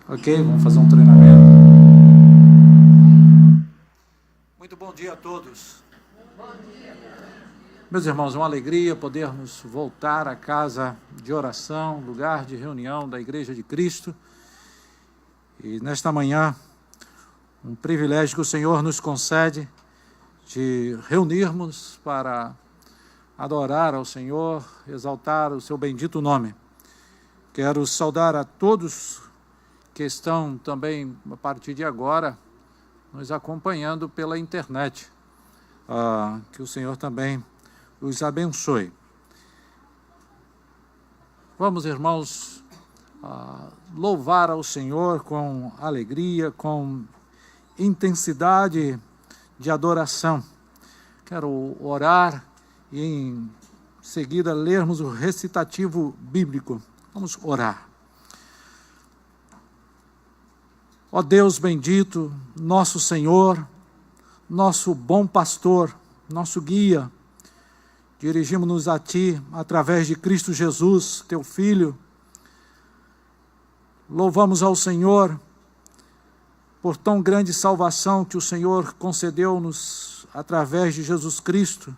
Ok, vamos fazer um treinamento. Muito bom dia a todos. Bom dia. Meus irmãos, uma alegria podermos voltar à casa de oração, lugar de reunião da Igreja de Cristo. E nesta manhã, um privilégio que o Senhor nos concede de reunirmos para adorar ao Senhor, exaltar o seu bendito nome. Quero saudar a todos que estão também, a partir de agora, nos acompanhando pela internet. Que o Senhor também os abençoe. Vamos, irmãos, louvar ao Senhor com alegria, com intensidade de adoração. Quero orar e, em seguida, lermos o recitativo bíblico. Vamos orar. Ó Deus bendito, nosso Senhor, nosso bom pastor, nosso guia, dirigimos-nos a Ti através de Cristo Jesus, Teu Filho. Louvamos ao Senhor por tão grande salvação que o Senhor concedeu-nos através de Jesus Cristo.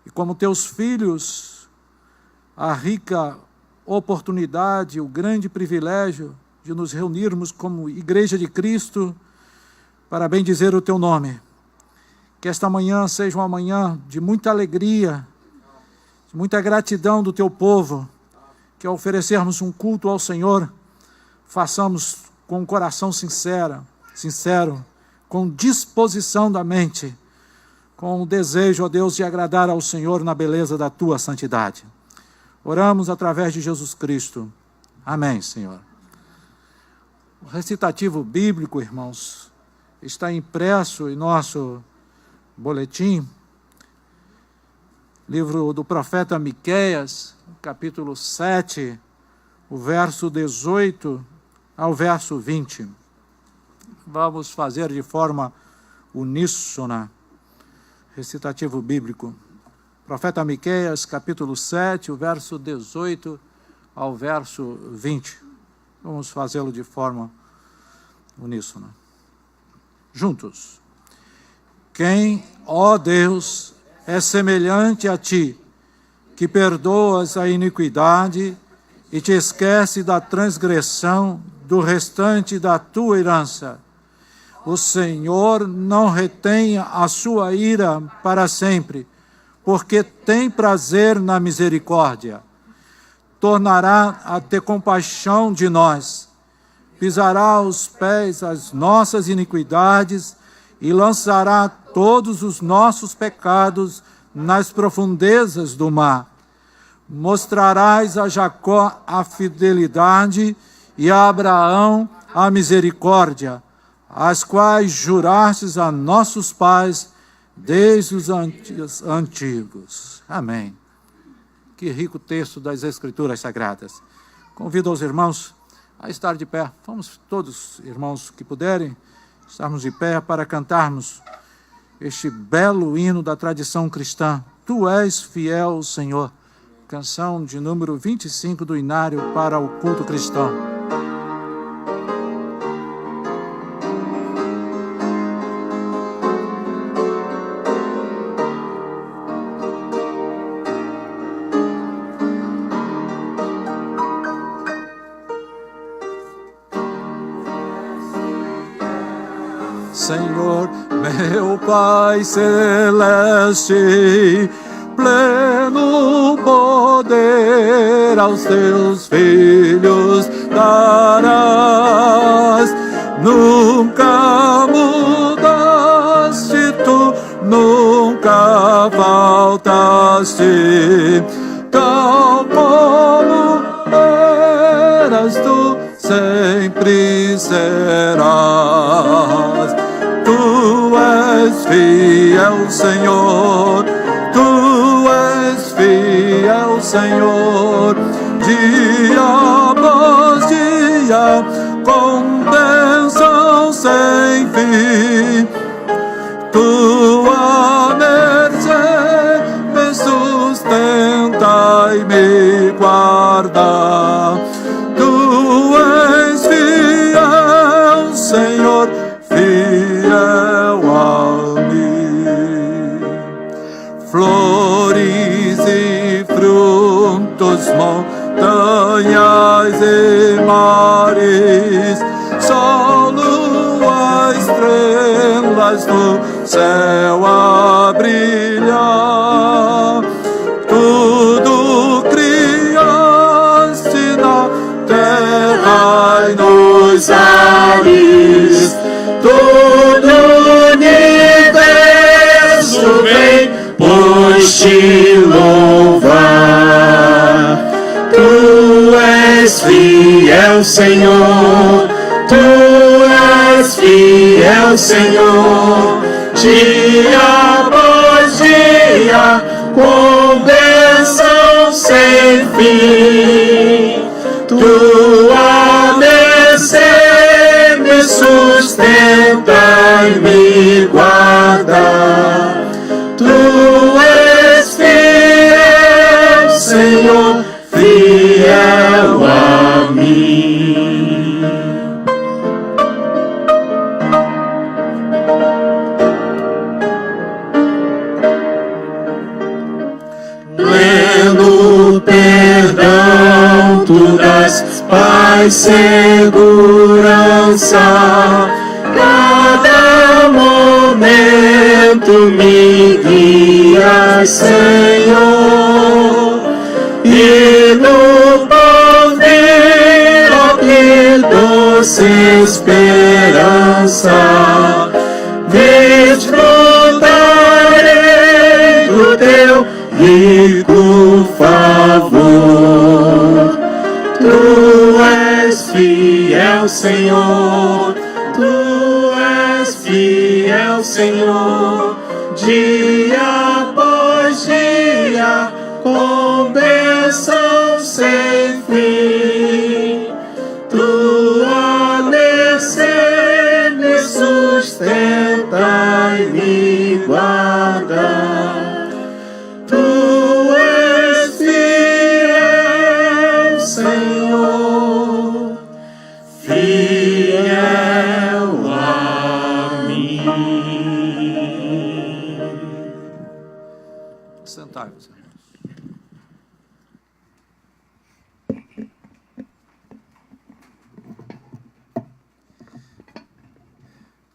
E como Teus filhos, a rica oportunidade, o grande privilégio de nos reunirmos como Igreja de Cristo para bendizer o Teu nome. Que esta manhã seja uma manhã de muita alegria, de muita gratidão do Teu povo, que ao oferecermos um culto ao Senhor, façamos com um coração sincero, com disposição da mente, com o desejo, ó Deus, de agradar ao Senhor na beleza da Tua santidade. Oramos através de Jesus Cristo. Amém, Senhor. O recitativo bíblico, irmãos, está impresso em nosso boletim, livro do profeta Miqueias, capítulo 7, o verso 18 ao verso 20. Vamos fazer de forma uníssona, recitativo bíblico. Profeta Miqueias, capítulo 7, o verso 18 ao verso 20. Vamos fazê-lo de forma uníssona. Juntos. Quem, ó Deus, é semelhante a Ti, que perdoas a iniquidade e te esquece da transgressão do restante da Tua herança. O Senhor não retenha a sua ira para sempre, porque tem prazer na misericórdia. Tornará a ter compaixão de nós, pisará aos pés as nossas iniquidades e lançará todos os nossos pecados nas profundezas do mar. Mostrarás a Jacó a fidelidade e a Abraão a misericórdia, as quais jurastes a nossos pais desde os antigos. Amém. Que rico texto das Escrituras Sagradas. Convido aos irmãos a estar de pé. Vamos todos, irmãos que puderem, estarmos de pé para cantarmos este belo hino da tradição cristã. Tu és fiel, Senhor. Canção de número 25 do Inário para o culto cristão. Senhor, meu Pai celeste, pleno poder aos Teus filhos darás. Nunca mudaste Tu, nunca faltaste, tal como eras Tu, sempre serás. Tu és fiel, Senhor, Tu és fiel, Senhor, dia após dia, com bênção sem fim. Tua mercê me sustenta e me guarda. Tu és fiel, mares, sol, lua, estrelas do céu a brilhar. Tudo criaste na terra e nos ares, todo o universo vem, pois te louvar. Tu és fiel, Senhor, Tu és fiel, Senhor, dia após dia, com bênção sem fim. Tua mercê me sustenta e me guarda. Tu és fiel, Senhor, fiel a mim. Pleno perdão tu dás, paz, segurança. Cada momento me guias, Senhor, e no porvir, ó, que doce esperança, desfrutarei do teu rico favor. Tu és fiel, Senhor, Tu és fiel, Senhor, dia após dia, com bênção sem fim. Tua mercê me sustenta e me guarda. Tu és fiel, Senhor, fiel a mim. Sentai-vos, irmãos.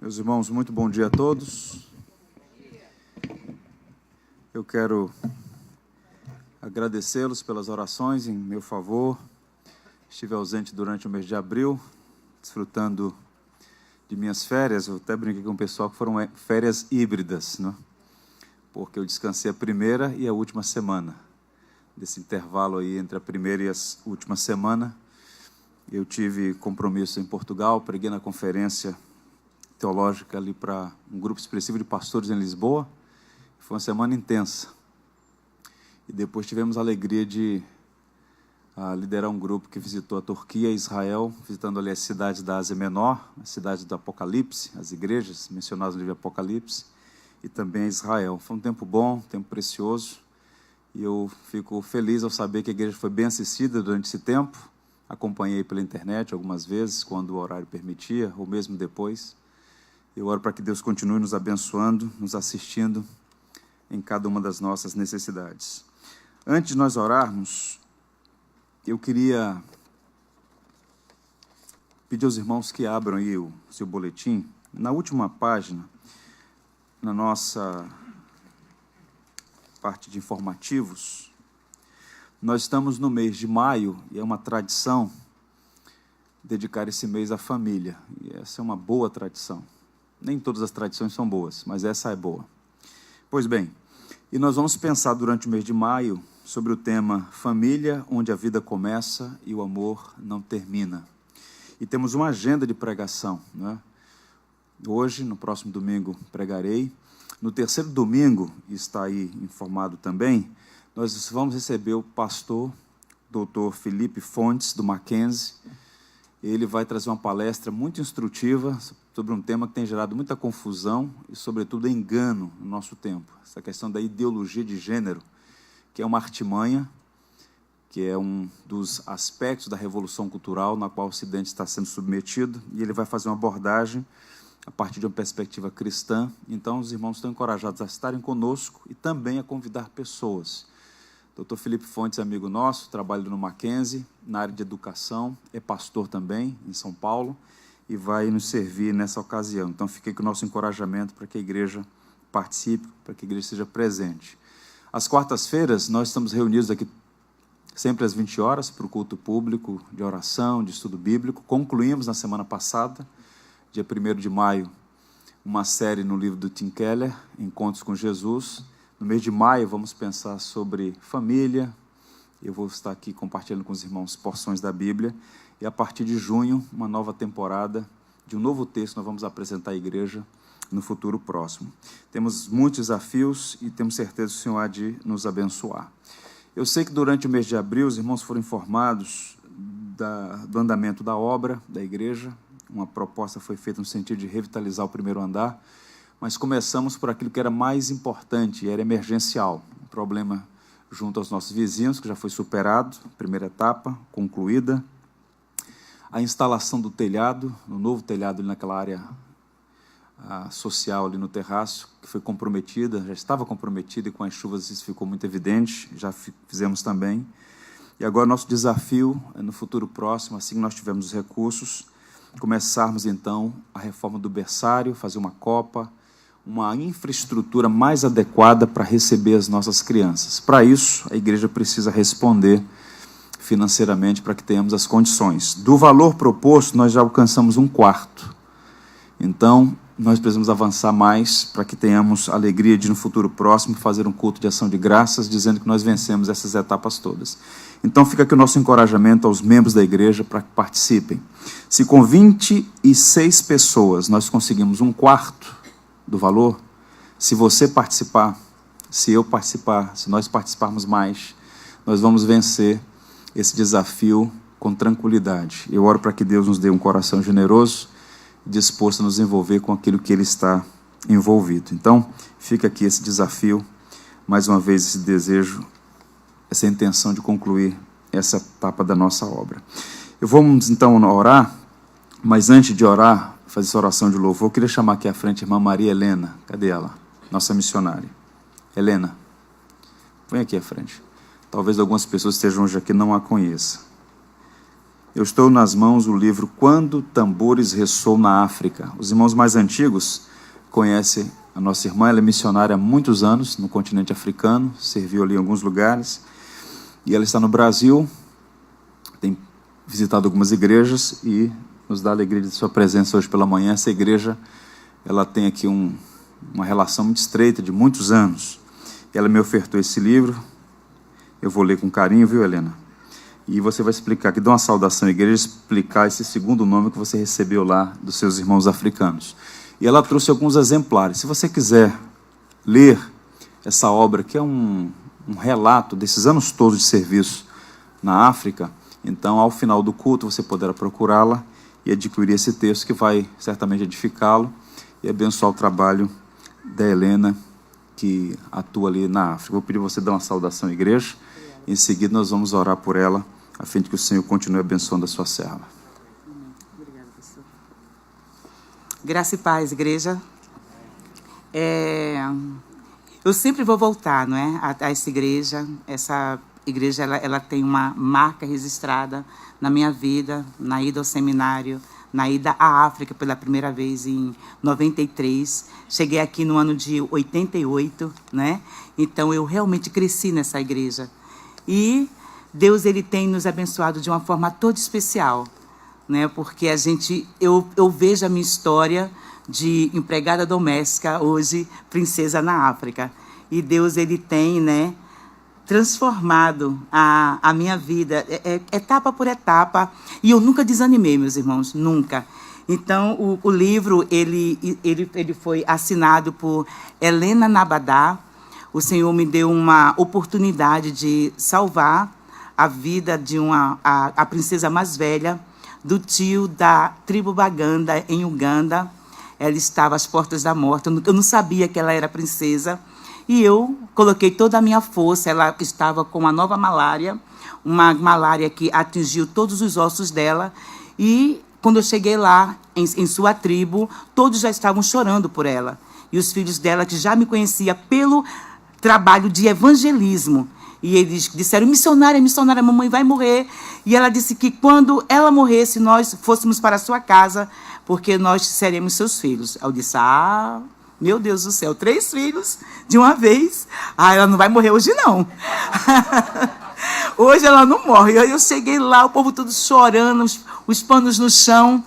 Meus irmãos, muito bom dia a todos. Eu quero agradecê-los pelas orações em meu favor. Estive ausente durante o mês de abril, desfrutando de minhas férias. Eu até brinquei com o pessoal que foram férias híbridas, né? Porque eu descansei a primeira e a última semana. Desse intervalo aí entre a primeira e a última semana, eu tive compromisso em Portugal, preguei na conferência teológica ali para um grupo expressivo de pastores em Lisboa. Foi uma semana intensa. E depois tivemos a alegria de liderar um grupo que visitou a Turquia e Israel, visitando ali as cidades da Ásia Menor, as cidades do Apocalipse, as igrejas mencionadas no livro Apocalipse, e também Israel. Foi um tempo bom, um tempo precioso, e eu fico feliz ao saber que a igreja foi bem assistida durante esse tempo. Acompanhei pela internet algumas vezes, quando o horário permitia, ou mesmo depois. Eu oro para que Deus continue nos abençoando, nos assistindo em cada uma das nossas necessidades. Antes de nós orarmos, eu queria pedir aos irmãos que abram aí o seu boletim. Na última página, na nossa parte de informativos, nós estamos no mês de maio e é uma tradição dedicar esse mês à família. E essa é uma boa tradição. Nem todas as tradições são boas, mas essa é boa. Pois bem, e nós vamos pensar durante o mês de maio sobre o tema Família, onde a vida começa e o amor não termina. E temos uma agenda de pregação, né? Hoje, no próximo domingo, pregarei. No terceiro domingo, está aí informado também, nós vamos receber o pastor, Dr. Felipe Fontes, do Mackenzie. Ele vai trazer uma palestra muito instrutiva sobre um tema que tem gerado muita confusão e, sobretudo, engano no nosso tempo. Essa questão da ideologia de gênero, que é uma artimanha, que é um dos aspectos da revolução cultural na qual o Ocidente está sendo submetido, e ele vai fazer uma abordagem a partir de uma perspectiva cristã. Então, os irmãos estão encorajados a estarem conosco e também a convidar pessoas. Dr. Felipe Fontes é amigo nosso, trabalha no Mackenzie, na área de educação, é pastor também, em São Paulo, e vai nos servir nessa ocasião. Então, fica aqui o nosso encorajamento para que a igreja participe, para que a igreja seja presente. Às quartas-feiras, nós estamos reunidos aqui sempre às 20 horas para o culto público de oração, de estudo bíblico. Concluímos na semana passada, dia 1º de maio, uma série no livro do Tim Keller, Encontros com Jesus. No mês de maio, vamos pensar sobre família. Eu vou estar aqui compartilhando com os irmãos porções da Bíblia. E a partir de junho, uma nova temporada de um novo texto nós vamos apresentar à igreja no futuro próximo. Temos muitos desafios e temos certeza que o Senhor há de nos abençoar. Eu sei que durante o mês de abril os irmãos foram informados do andamento da obra da igreja. Uma proposta foi feita no sentido de revitalizar o primeiro andar, mas começamos por aquilo que era mais importante e era emergencial. Um problema junto aos nossos vizinhos, que já foi superado, primeira etapa, concluída. A instalação do telhado, no novo telhado ali naquela área social ali no terraço, que foi comprometida, já estava comprometida e com as chuvas isso ficou muito evidente, já fizemos também. E agora nosso desafio é no futuro próximo, assim que nós tivermos os recursos, começarmos então a reforma do berçário, fazer uma copa, uma infraestrutura mais adequada para receber as nossas crianças. Para isso, a igreja precisa responder financeiramente para que tenhamos as condições. Do valor proposto, nós já alcançamos 1/4. Então, nós precisamos avançar mais para que tenhamos a alegria de, no futuro próximo, fazer um culto de ação de graças, dizendo que nós vencemos essas etapas todas. Então, fica aqui o nosso encorajamento aos membros da igreja para que participem. Se com 26 pessoas nós conseguimos 1/4 do valor, se você participar, se eu participar, se nós participarmos mais, nós vamos vencer esse desafio com tranquilidade. Eu oro para que Deus nos dê um coração generoso, disposto a nos envolver com aquilo que Ele está envolvido. Então, fica aqui esse desafio, mais uma vez esse desejo, essa intenção de concluir essa etapa da nossa obra. Vamos então orar, mas antes de orar, fazer essa oração de louvor, eu queria chamar aqui à frente a irmã Maria Helena. Cadê ela? Nossa missionária. Helena, vem aqui à frente. Talvez algumas pessoas estejam hoje aqui e não a conheçam. Eu estou nas mãos o livro Quando Tambores Ressoam na África. Os irmãos mais antigos conhecem a nossa irmã, ela é missionária há muitos anos no continente africano, serviu ali em alguns lugares, e ela está no Brasil, tem visitado algumas igrejas e nos dá a alegria de sua presença hoje pela manhã. Essa igreja, ela tem aqui uma relação muito estreita de muitos anos. Ela me ofertou esse livro, eu vou ler com carinho, viu, Helena? E você vai explicar, que dá uma saudação à igreja, explicar esse segundo nome que você recebeu lá dos seus irmãos africanos. E ela trouxe alguns exemplares. Se você quiser ler essa obra, que é um relato desses anos todos de serviço na África, então, ao final do culto, você poderá procurá-la e adquirir esse texto que vai certamente edificá-lo e abençoar o trabalho da Helena, que atua ali na África. Vou pedir você dar uma saudação à igreja. Em seguida, nós vamos orar por ela, a fim de que o Senhor continue abençoando a sua serva. Obrigada, pastor. Graça e paz, igreja. Eu sempre vou voltar, não é, a essa igreja. Essa igreja ela tem uma marca registrada na minha vida, na ida ao seminário, na ida à África pela primeira vez em 93. Cheguei aqui no ano de 88, né? Então, eu realmente cresci nessa igreja. E Deus, Ele tem nos abençoado de uma forma toda especial, né? Porque eu vejo a minha história de empregada doméstica, hoje princesa na África. E Deus, Ele tem, né, transformado a minha vida, etapa por etapa. E eu nunca desanimei, meus irmãos, nunca. Então, o livro ele foi assinado por Helena Nabadá. O Senhor me deu uma oportunidade de salvar a vida de a princesa mais velha do tio da tribo Baganda, em Uganda. Ela estava às portas da morte. Eu não sabia que ela era princesa. E eu coloquei toda a minha força. Ela estava com uma nova malária, uma malária que atingiu todos os ossos dela. E quando eu cheguei lá, em sua tribo, todos já estavam chorando por ela. E os filhos dela, que já me conheciam pelo trabalho de evangelismo, E eles disseram, missionária, missionária, mamãe vai morrer. E ela disse que quando ela morresse, nós fôssemos para a sua casa, porque nós seremos seus filhos. Eu disse, meu Deus do céu, 3 filhos de uma vez. Ela não vai morrer hoje, não. Hoje ela não morre. Aí eu cheguei lá, o povo todo chorando, os panos no chão.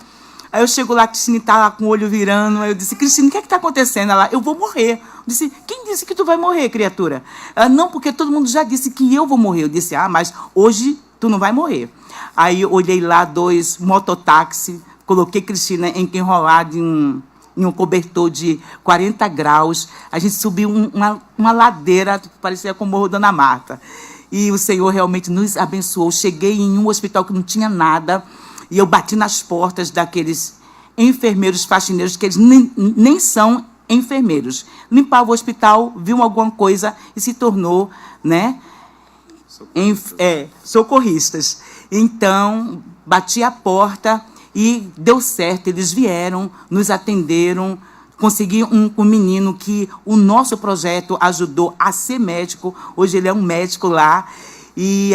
Aí eu chego lá, a Cristine está lá com o olho virando. Aí eu disse, Cristine, o que é que está acontecendo? Ela, eu vou morrer. Eu disse, quem disse que tu vai morrer, criatura? Ela, não, porque todo mundo já disse que eu vou morrer. Eu disse, mas hoje tu não vai morrer. Aí eu olhei lá 2 mototáxi, coloquei Cristina enrolada em um cobertor de 40 graus. A gente subiu uma ladeira, parecia com o Morro Dona Marta. E o Senhor realmente nos abençoou. Cheguei em um hospital que não tinha nada, e eu bati nas portas daqueles enfermeiros faxineiros, que eles nem são enfermeiros. Limpava o hospital, viu alguma coisa e se tornou, né, socorristas. Então, bati a porta e deu certo. Eles vieram, nos atenderam, consegui um menino que o nosso projeto ajudou a ser médico. Hoje ele é um médico lá. E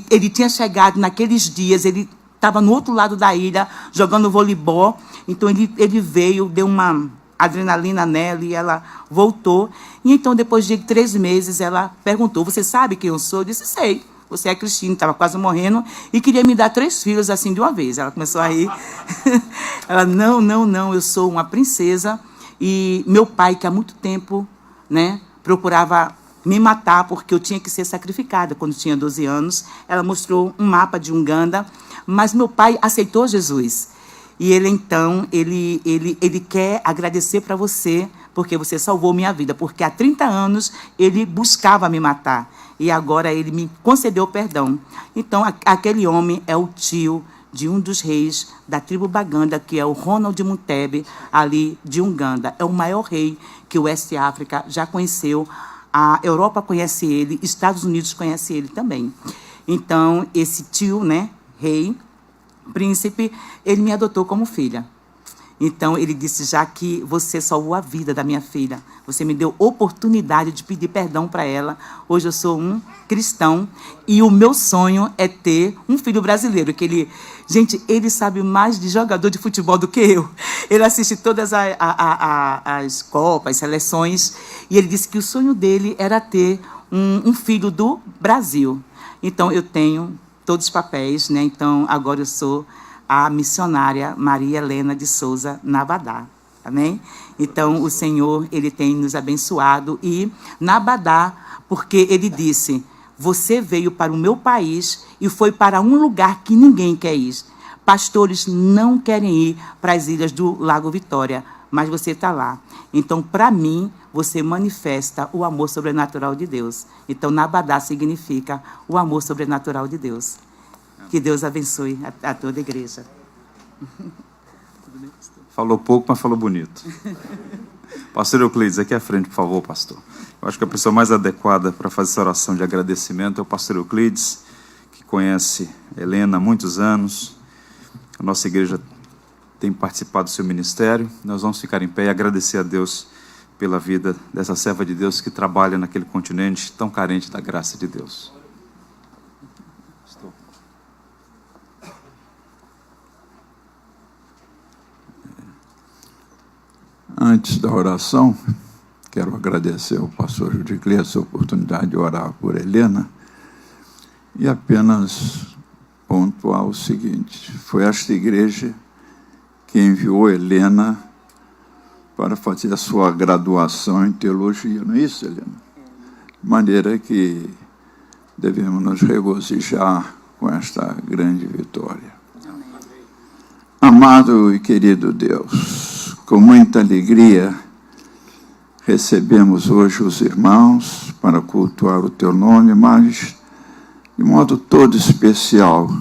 ele tinha chegado naqueles dias, ele estava no outro lado da ilha, jogando voleibol. Então, ele veio, deu uma adrenalina nela e ela voltou. E então, depois de 3 meses, ela perguntou, você sabe quem eu sou? Eu disse, sei. Você é Cristine, estava quase morrendo e queria me dar 3 filhos assim de uma vez. Ela começou a rir. Ela, não, eu sou uma princesa. E meu pai, que há muito tempo, né, procurava me matar porque eu tinha que ser sacrificada quando tinha 12 anos. Ela mostrou um mapa de Uganda, mas meu pai aceitou Jesus. E ele, então, ele quer agradecer para você, porque você salvou minha vida. Porque há 30 anos ele buscava me matar. E agora ele me concedeu perdão. Então, aquele homem é o tio de um dos reis da tribo Baganda, que é o Ronald Muntebe, ali de Uganda. É o maior rei que o West África já conheceu. A Europa conhece ele, Estados Unidos conhece ele também. Então, esse tio, né, rei, príncipe, ele me adotou como filha. Então, ele disse, já que você salvou a vida da minha filha, você me deu oportunidade de pedir perdão para ela. Hoje eu sou um cristão e o meu sonho é ter um filho brasileiro. Gente, ele sabe mais de jogador de futebol do que eu. Ele assiste todas as copas, seleções, e ele disse que o sonho dele era ter um filho do Brasil. Então, eu tenho todos os papéis, né? Então, agora eu sou a missionária Maria Helena de Souza Nabadá. Amém? Então, o Senhor, ele tem nos abençoado. E Nabadá, porque ele disse, você veio para o meu país e foi para um lugar que ninguém quer ir. Pastores não querem ir para as ilhas do Lago Vitória, mas você está lá. Então, para mim, você manifesta o amor sobrenatural de Deus. Então, Nabadá significa o amor sobrenatural de Deus. Que Deus abençoe a toda a igreja. Falou pouco, mas falou bonito. Pastor Euclides, aqui à frente, por favor, pastor. Eu acho que a pessoa mais adequada para fazer essa oração de agradecimento é o pastor Euclides, que conhece Helena há muitos anos. A nossa igreja tem participado do seu ministério. Nós vamos ficar em pé e agradecer a Deus pela vida dessa serva de Deus que trabalha naquele continente tão carente da graça de Deus. Antes da oração, quero agradecer ao pastor Judiclés a oportunidade de orar por Helena e apenas pontuar o seguinte: foi esta igreja que enviou Helena para fazer a sua graduação em teologia, não é isso, Helena? De maneira que devemos nos regozijar com esta grande vitória. Amado e querido Deus, com muita alegria recebemos hoje os irmãos para cultuar o teu nome, mas de modo todo especial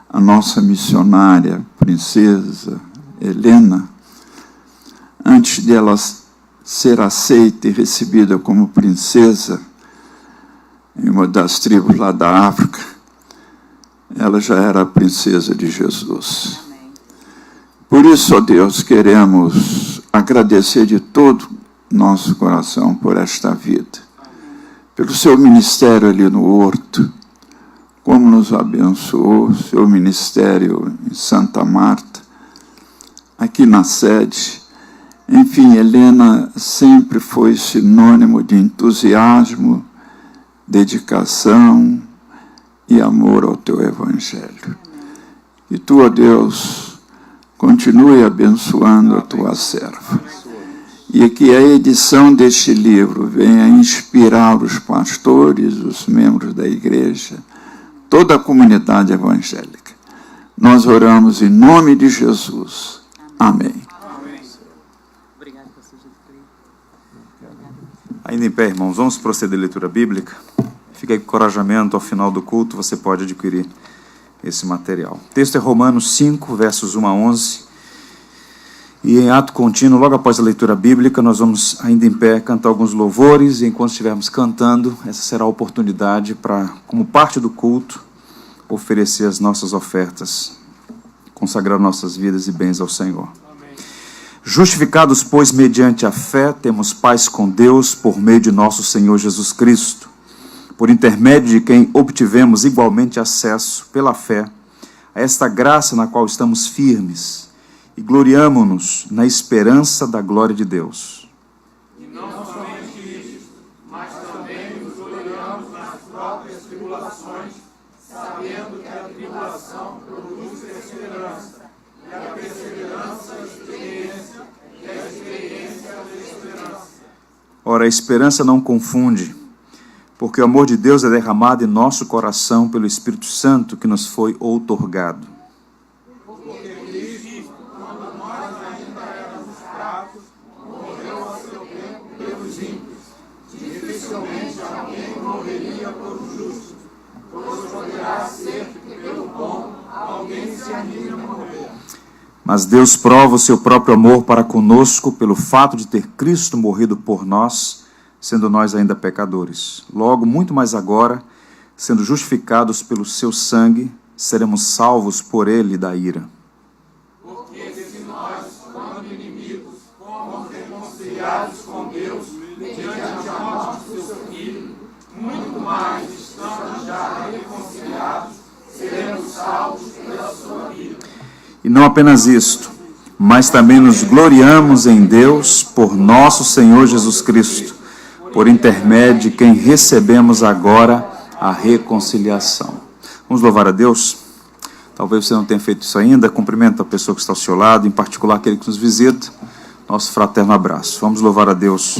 a nossa missionária, princesa Helena, antes de ela ser aceita e recebida como princesa em uma das tribos lá da África, ela já era a princesa de Jesus. Por isso, ó Deus, queremos agradecer de todo nosso coração por esta vida. pelo seu ministério ali no Horto, como nos abençoou, seu ministério em Santa Marta, aqui na sede. Enfim, Helena sempre foi sinônimo de entusiasmo, dedicação e amor ao teu Evangelho. E tu, ó Deus, continue abençoando a tua serva. E que a edição deste livro venha inspirar os pastores, os membros da igreja, toda a comunidade evangélica. Nós oramos em nome de Jesus. Amém. Obrigado, pastor Jesus. Ainda em pé, irmãos, vamos proceder à leitura bíblica. Fica aí com encorajamento, ao final do culto você pode adquirir esse material. O texto é Romanos 5, versos 1 a 11. E em ato contínuo, logo após a leitura bíblica, nós vamos, ainda em pé, cantar alguns louvores. E enquanto estivermos cantando, essa será a oportunidade para, como parte do culto, oferecer as nossas ofertas, consagrar nossas vidas e bens ao Senhor. Amém. Justificados, pois, mediante a fé, temos paz com Deus por meio de nosso Senhor Jesus Cristo, por intermédio de quem obtivemos igualmente acesso, pela fé, a esta graça na qual estamos firmes, e gloriamo-nos na esperança da glória de Deus. E não somente isso, mas também nos gloriamos nas próprias tribulações, sabendo que a tribulação produz perseverança, e a perseverança, a experiência, e a experiência, a esperança. Ora, a esperança não confunde, porque o amor de Deus é derramado em nosso coração pelo Espírito Santo que nos foi outorgado. Mas Deus prova o seu próprio amor para conosco pelo fato de ter Cristo morrido por nós, sendo nós ainda pecadores. Logo, muito mais agora, sendo justificados pelo seu sangue, seremos salvos por ele da ira. Porque se nós, quando inimigos, fomos reconciliados com Deus mediante a morte do seu Filho, muito mais, estando já reconciliados, seremos salvos pela sua vida. E não apenas isto, mas também nos gloriamos em Deus por nosso Senhor Jesus Cristo, por intermédio de quem recebemos agora a reconciliação. Vamos louvar a Deus? Talvez você não tenha feito isso ainda. Cumprimenta a pessoa que está ao seu lado, em particular aquele que nos visita. Nosso fraterno abraço. Vamos louvar a Deus.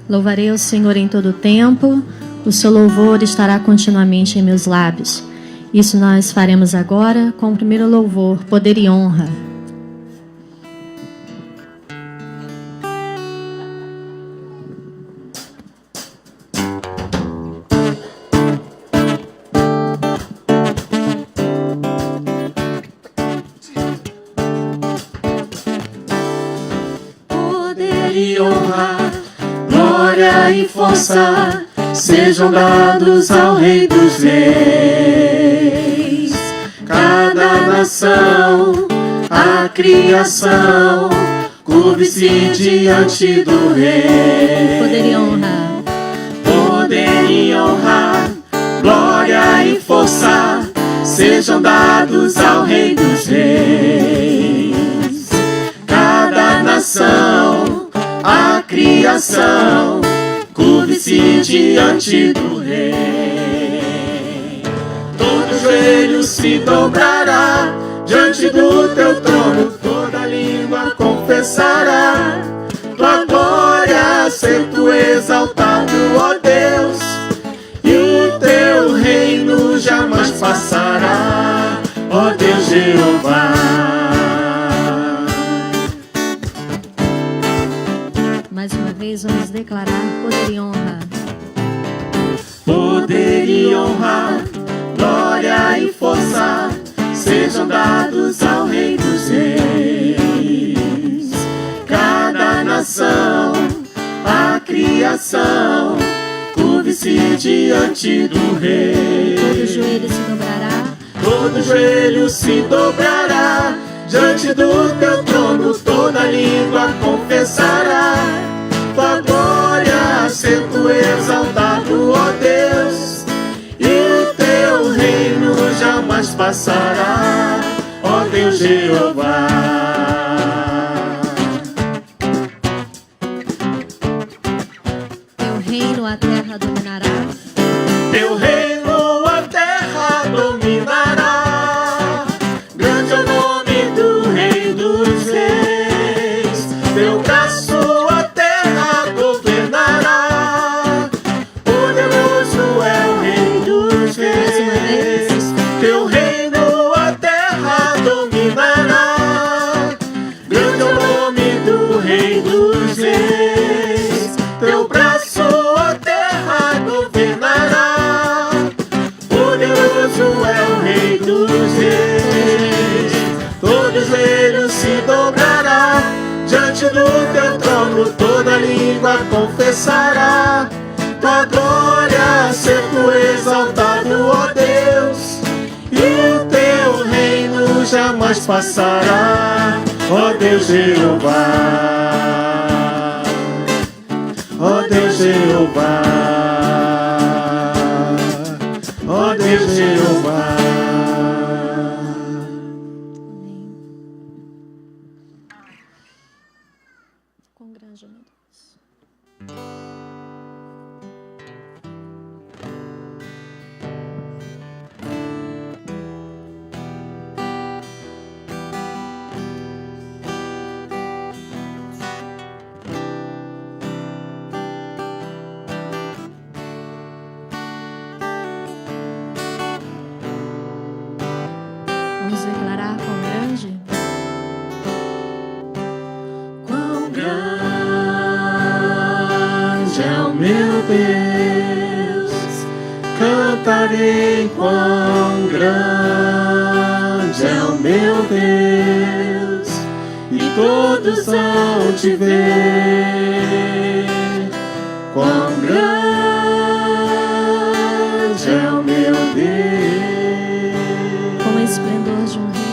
Louvarei o Senhor em todo o tempo, o seu louvor estará continuamente em meus lábios. Isso nós faremos agora com o primeiro louvor, Poder e Honra. Poder e honra, glória e força sejam dados ao Rei dos Reis. Cada nação, a criação, curve-se diante do Rei. Poder e honra, poder e honra, glória e força sejam dados ao Rei dos Reis. Cada nação, a criação, curve-se diante do Rei. Todo joelho se dobrará diante do teu trono, toda língua confessará tua glória, ser tu exaltado, ó Deus, e o teu reino jamais passará, ó Deus Jeová. mais uma vez vamos declarar poder e honra. todos ao Rei dos Reis. Cada nação, a criação, curve-se diante do Rei. Todo joelho se dobrará. Todo joelho se dobrará diante do teu trono, toda língua confessará tua glória, ser tu exaltado, ó Deus, e o teu reino jamais passará, ó Deus Jeová. Teu reino a terra dominará. Teu reino a terra dominará. Grande é o nome do Rei dos Reis. Teu braço a terra governará. Poderoso é o Rei dos Reis. Teu reino a terra dominará. Grande é o nome do Rei dos Reis. Teu braço a terra governará. Poderoso é o Rei dos Reis. Todo joelho se dobrará diante do teu trono, toda língua confessará tua glória, ser tu exaltado, ó Deus, e o teu reino jamais passará, ó Deus Jeová, ó Deus Jeová, ó Deus Jeová. Com grande meu Deus. Vamos declarar quão grande. Quão grande é o meu Deus, cantarei quão grande é o meu Deus, e todos hão te ver. Quão grande é o meu Deus. Com o esplendor de um rei,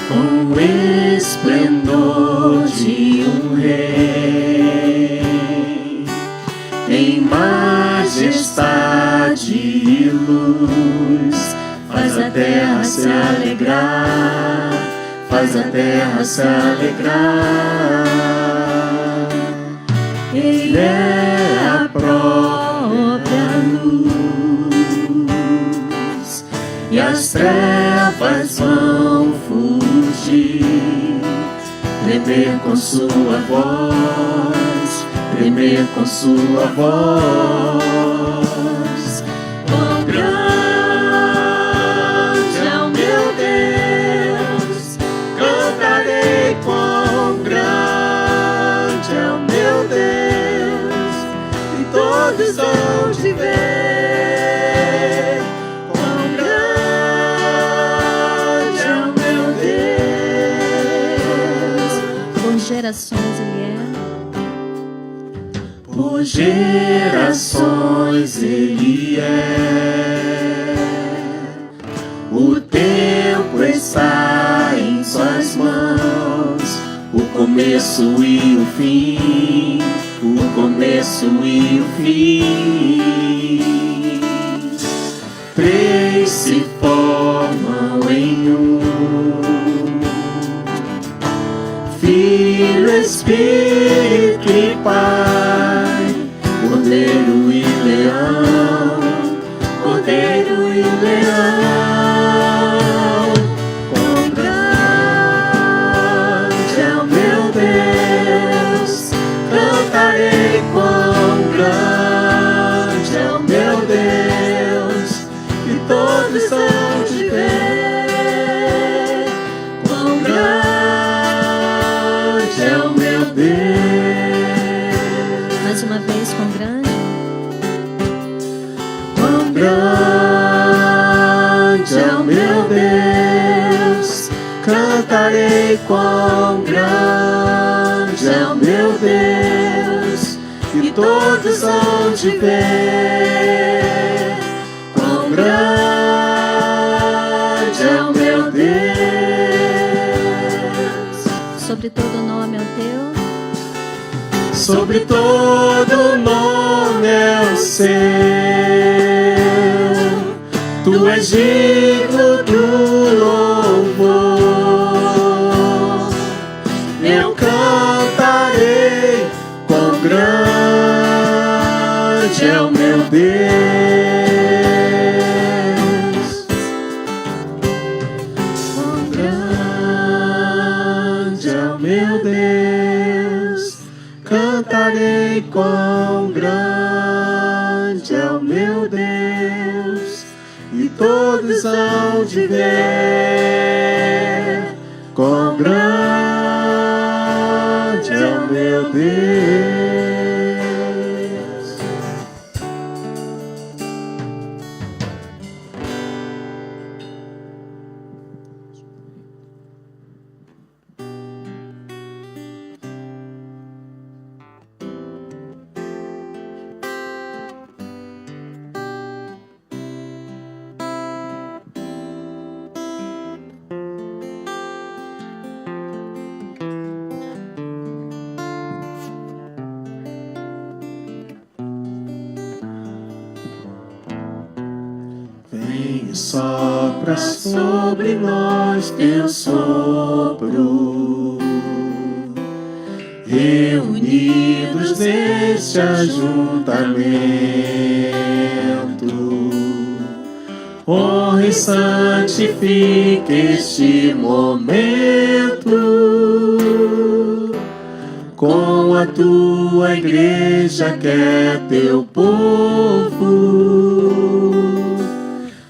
Com o esplendor de um rei, em majestade e luz, faz a terra se alegrar, faz a terra se alegrar. Ele é a própria luz, e as trevas vão fugir, tremer com sua voz, tremer com sua voz. Quão grande é o meu Deus, cantarei quão grande é o meu Deus, e todos vão te ver. Quão grande é o meu Deus. por gerações ele é. Por gerações ele é. O tempo está em suas mãos, o começo e o fim, o começo e o fim. Três se formam em um: Filho, Espírito e Pai, Cordeiro e Leão, Cordeiro e Leão. Quão grande é o meu Deus, cantarei quão grande é o meu Deus, e todos hão de ver. Quão grande é o meu Deus. cantarei quão grande é o meu Deus, e todos hão de ver quão grande é o meu Deus. Sobre todo nome é o teu, sobre todo nome é o seu. Tu és digno do louvor. Eu cantarei quão grande é o meu Deus. Quão grande é o meu Deus. Cantarei quão grande é o meu Deus, e todos hão de ver quão grande é o meu Deus. Vem e sopra sobre nós teu sopro, reunidos neste ajuntamento. Honra e santifique este momento com a tua igreja que é teu povo.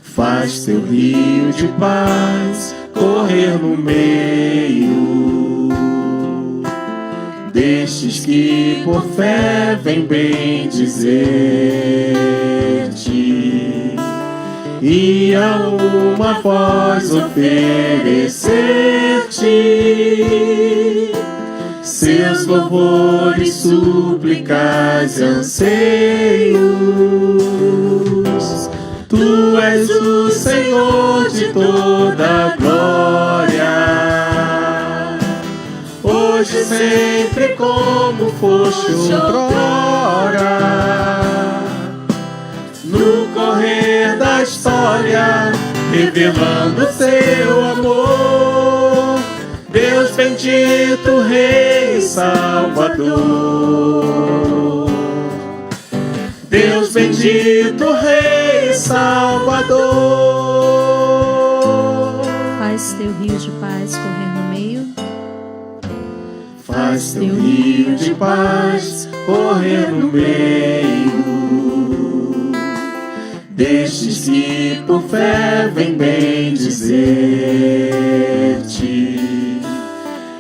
Faz teu rio de paz correr no meio destes que por fé vem bem dizer-te, e a uma voz oferecer-te seus louvores, súplicas e anseios. Tu és o Senhor de toda glória, hoje sempre como foste outrora. No correr da história, revelando teu amor, Deus bendito, Rei e Salvador. Deus bendito, Rei e Salvador. faz teu rio de paz correr no meio. Faz teu rio de paz correr no meio destes que por fé vem bem dizer-te,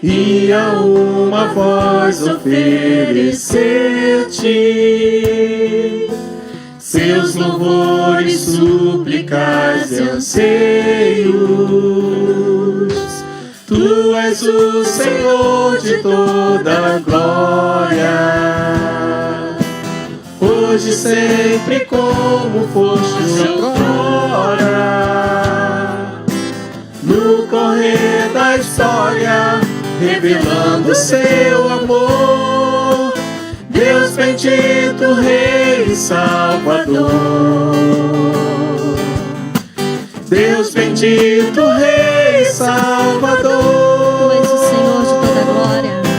e a uma voz oferecer-te seus louvores, súplicas e anseios. Tu és o Senhor de toda glória, hoje sempre como foste outrora. No correr da história, revelando seu amor, Deus bendito, Rei e Salvador. Deus bendito, Rei e Salvador. Tu és o Senhor de toda glória.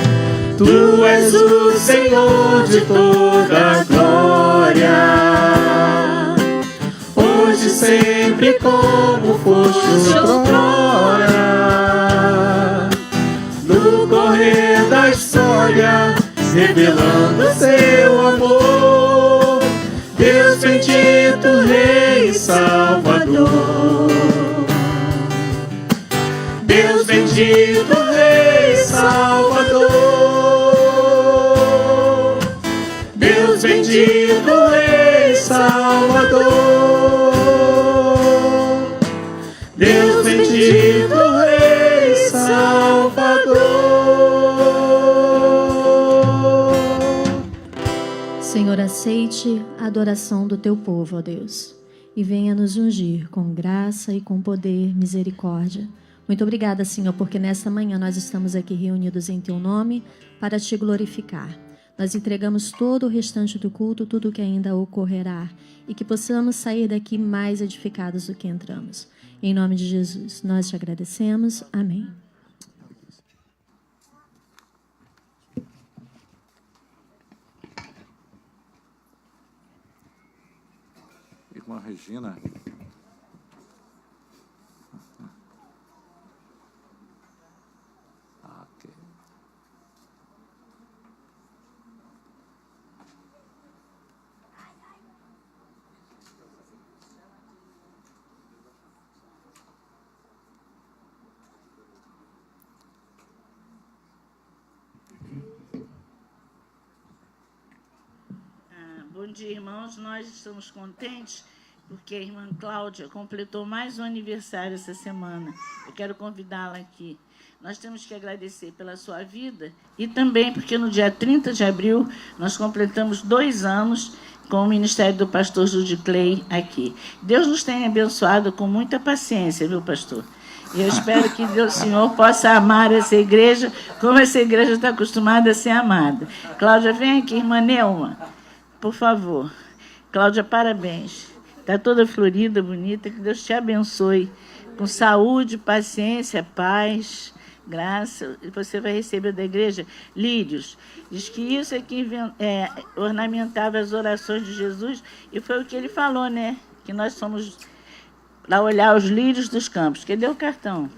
Tu és o Senhor de toda glória, hoje sempre como foste outrora. No correr da história, revelando seu amor, Deus bendito, Rei e Salvador. Deus bendito, Rei e Salvador. Deus bendito, Rei e Salvador. Deus bendito, Rei e Salvador. Senhor, aceite a adoração do teu povo, ó Deus, e venha nos ungir com graça e com poder, misericórdia. Muito obrigada, Senhor, porque nesta manhã nós estamos aqui reunidos em teu nome para te glorificar. Nós entregamos todo o restante do culto, tudo que ainda ocorrerá, e que possamos sair daqui mais edificados do que entramos. Em nome de Jesus, nós te agradecemos. Amém. Irmã Regina. Ok. Bom dia, irmãos. Nós estamos contentes porque a irmã Cláudia completou mais um aniversário essa semana. Eu quero convidá-la aqui. Nós temos que agradecer pela sua vida e também porque no dia 30 de abril nós completamos 2 anos com o ministério do pastor Judiclei aqui. Deus nos tem abençoado com muita paciência, viu, pastor? E eu espero que Deus, o Senhor, possa amar essa igreja como essa igreja está acostumada a ser amada. Cláudia, vem aqui, irmã Neuma, por favor. Cláudia, parabéns. Está toda florida, bonita. Que Deus te abençoe com saúde, paciência, paz, graça. E você vai receber da igreja lírios. Diz que isso é que ornamentava as orações de Jesus. E foi o que ele falou, né? Que nós somos lá olhar os lírios dos campos. Cadê o cartão?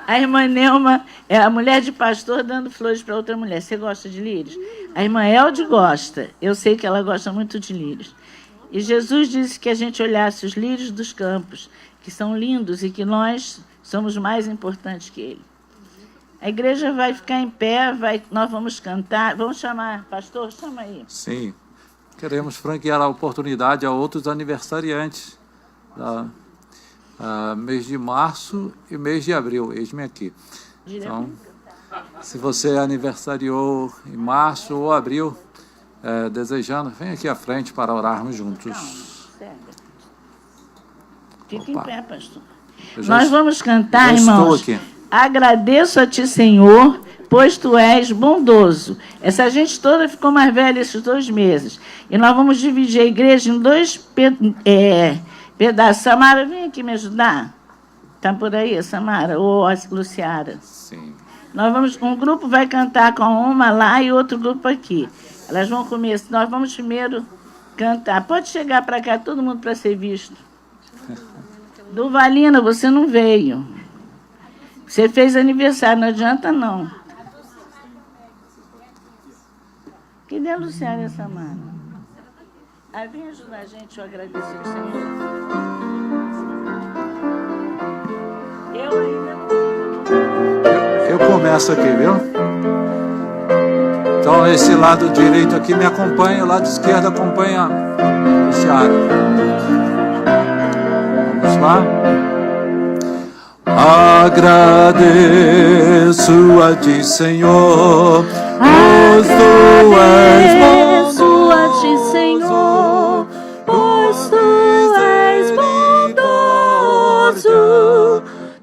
A irmã Neuma é a mulher de pastor dando flores para outra mulher. Você gosta de lírios? A irmã Elde gosta. Eu sei que ela gosta muito de lírios. E Jesus disse que a gente olhasse os lírios dos campos, que são lindos e que nós somos mais importantes que ele. A igreja vai ficar em pé, nós vamos cantar. Vamos chamar, pastor, chama aí. Sim. Queremos franquear a oportunidade a outros aniversariantes. Mês de março e mês de abril, eis-me aqui. Então, se você aniversariou em março ou abril, desejando, vem aqui à frente para orarmos juntos. Fique em pé, pastor. Nós vamos cantar, irmãos. Estou aqui. Agradeço a ti, Senhor, pois tu és bondoso. Essa gente toda ficou mais velha esses 2 meses. E nós vamos dividir a igreja em 2 pedaços. Samara, vem aqui me ajudar. Está por aí, Samara? Ou a Luciara? Sim. Um grupo vai cantar com uma lá e outro grupo aqui. Elas vão começar. Nós vamos primeiro cantar. Pode chegar para cá, todo mundo para ser visto. Duvalina, você não veio. Você fez aniversário, não adianta não. Cadê a Luciara e a Samara? Vem ajudar a gente a agradecer ao Senhor. Eu ainda não. Eu começo aqui, viu? Então, esse lado direito aqui me acompanha, o lado esquerdo acompanha a Luciara. Vamos lá? Agradeço a ti, Senhor, pois tu és bondoso a ti, Senhor, pois tu és bondoso,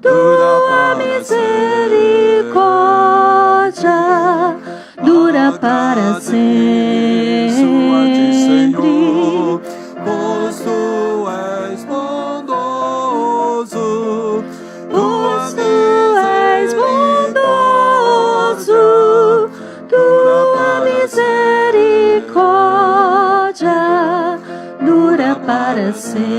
tua misericórdia dura para sempre. Pois tu és bondoso, pois tu és bondoso, tua misericórdia dura para sempre.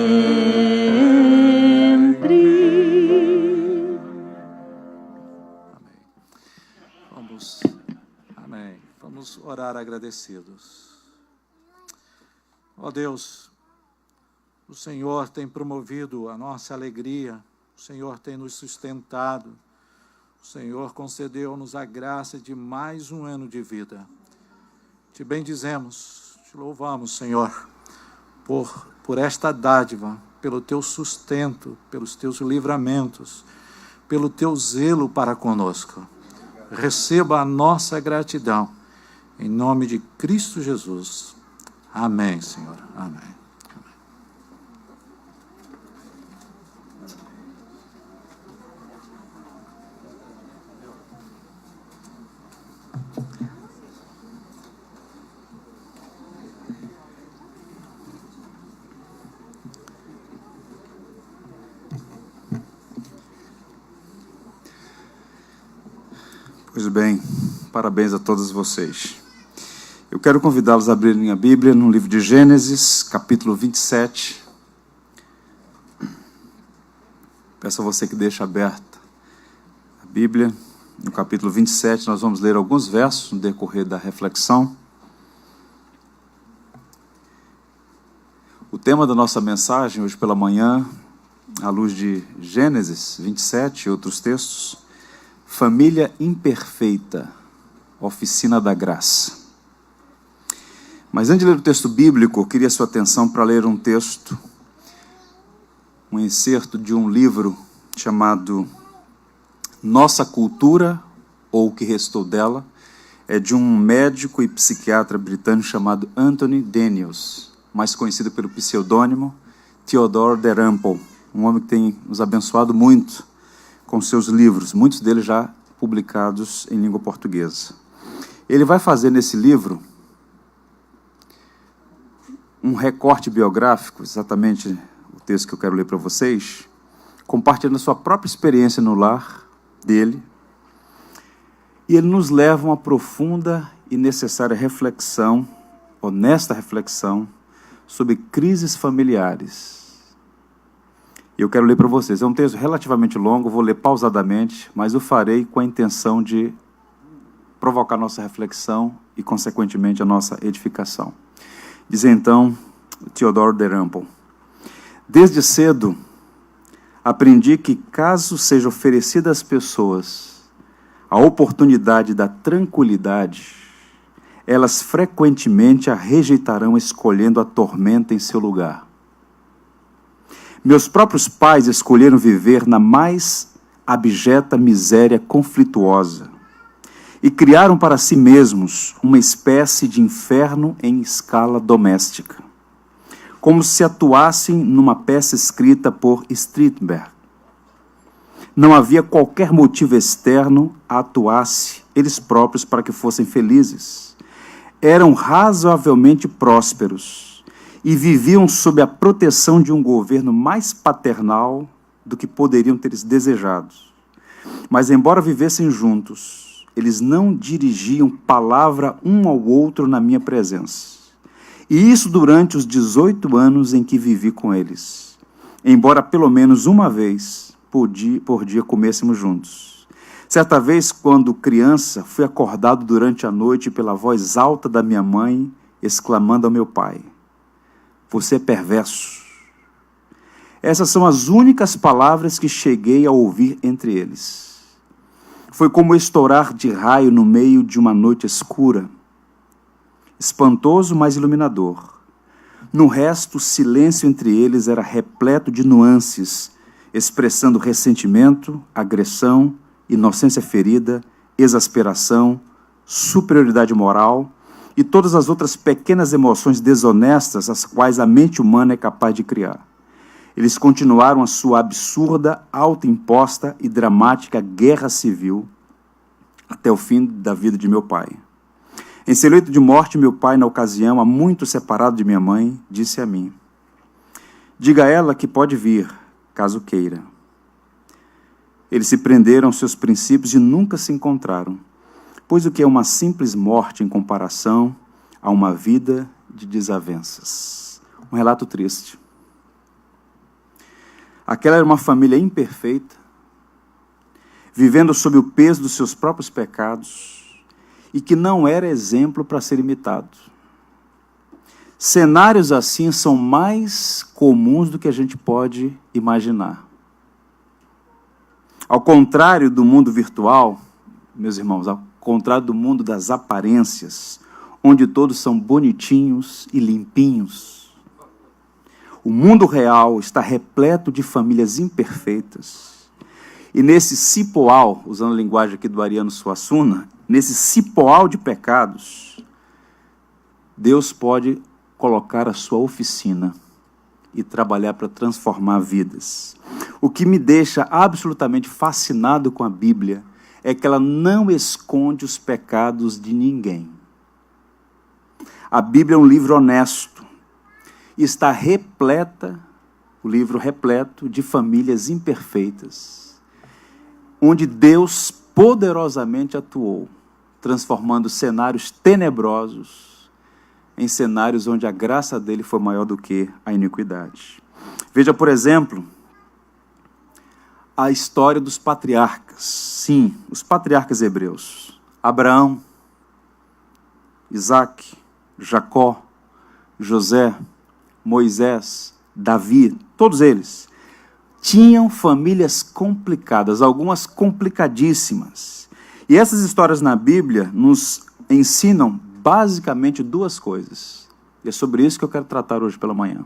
Amém. Vamos orar agradecidos. Ó Deus, o Senhor tem promovido a nossa alegria, o Senhor tem nos sustentado, o Senhor concedeu-nos a graça de mais um ano de vida. Te bendizemos, te louvamos, Senhor, por esta dádiva, pelo teu sustento, pelos teus livramentos, pelo teu zelo para conosco. Receba a nossa gratidão Em nome de Cristo Jesus. Amém, Senhor. Amém. Pois bem, parabéns a todos vocês. Eu quero convidá-los a abrirem a Bíblia no livro de Gênesis, capítulo 27. Peço a você que deixe aberta a Bíblia. No capítulo 27, nós vamos ler alguns versos no decorrer da reflexão. O tema da nossa mensagem hoje pela manhã, à luz de Gênesis 27 e outros textos, Família Imperfeita, Oficina da Graça. Mas antes de ler o texto bíblico, eu queria sua atenção para ler um texto, um excerto de um livro chamado Nossa Cultura, ou O que Restou Dela, é de um médico e psiquiatra britânico chamado Anthony Daniels, mais conhecido pelo pseudônimo Theodore Dalrymple, um homem que tem nos abençoado muito com seus livros, muitos deles já publicados em língua portuguesa. Ele vai fazer nesse livro um recorte biográfico, exatamente o texto que eu quero ler para vocês, compartilhando a sua própria experiência no lar dele, e ele nos leva a uma profunda e necessária reflexão, honesta reflexão, sobre crises familiares. Eu quero ler para vocês. É um texto relativamente longo, vou ler pausadamente, mas o farei com a intenção de provocar nossa reflexão e, consequentemente, a nossa edificação. Diz então Theodore Dalrymple: desde cedo aprendi que, caso seja oferecida às pessoas a oportunidade da tranquilidade, elas frequentemente a rejeitarão, escolhendo a tormenta em seu lugar. Meus próprios pais escolheram viver na mais abjeta miséria conflituosa e criaram para si mesmos uma espécie de inferno em escala doméstica, como se atuassem numa peça escrita por Strindberg. Não havia qualquer motivo externo a atuasse eles próprios para que fossem felizes. Eram razoavelmente prósperos e viviam sob a proteção de um governo mais paternal do que poderiam ter desejado. Mas, embora vivessem juntos, eles não dirigiam palavra um ao outro na minha presença. E isso durante os 18 anos em que vivi com eles, embora pelo menos uma vez por dia comêssemos juntos. Certa vez, quando criança, fui acordado durante a noite pela voz alta da minha mãe, exclamando ao meu pai: "Você é perverso." Essas são as únicas palavras que cheguei a ouvir entre eles. Foi como estourar de raio no meio de uma noite escura, espantoso, mas iluminador. No resto, o silêncio entre eles era repleto de nuances, expressando ressentimento, agressão, inocência ferida, exasperação, superioridade moral e todas as outras pequenas emoções desonestas as quais a mente humana é capaz de criar. Eles continuaram a sua absurda, autoimposta e dramática guerra civil até o fim da vida de meu pai. Em seu leito de morte, meu pai, na ocasião, há muito separado de minha mãe, disse a mim: "Diga a ela que pode vir, caso queira." Eles se prenderam aos seus princípios e nunca se encontraram, pois o que é uma simples morte em comparação a uma vida de desavenças? Um relato triste. Aquela era uma família imperfeita, vivendo sob o peso dos seus próprios pecados e que não era exemplo para ser imitado. Cenários assim são mais comuns do que a gente pode imaginar. Ao contrário do mundo virtual, meus irmãos, ao contrário do mundo das aparências, onde todos são bonitinhos e limpinhos, o mundo real está repleto de famílias imperfeitas. E nesse cipoal, usando a linguagem aqui do Ariano Suassuna, nesse cipoal de pecados, Deus pode colocar a sua oficina e trabalhar para transformar vidas. O que me deixa absolutamente fascinado com a Bíblia é que ela não esconde os pecados de ninguém. A Bíblia é um livro honesto e está o livro repleto de famílias imperfeitas, onde Deus poderosamente atuou, transformando cenários tenebrosos em cenários onde a graça dele foi maior do que a iniquidade. Veja, por exemplo, a história dos patriarcas. Sim, os patriarcas hebreus. Abraão, Isaac, Jacó, José, Moisés, Davi, todos eles tinham famílias complicadas, algumas complicadíssimas. E essas histórias na Bíblia nos ensinam basicamente duas coisas. E é sobre isso que eu quero tratar hoje pela manhã.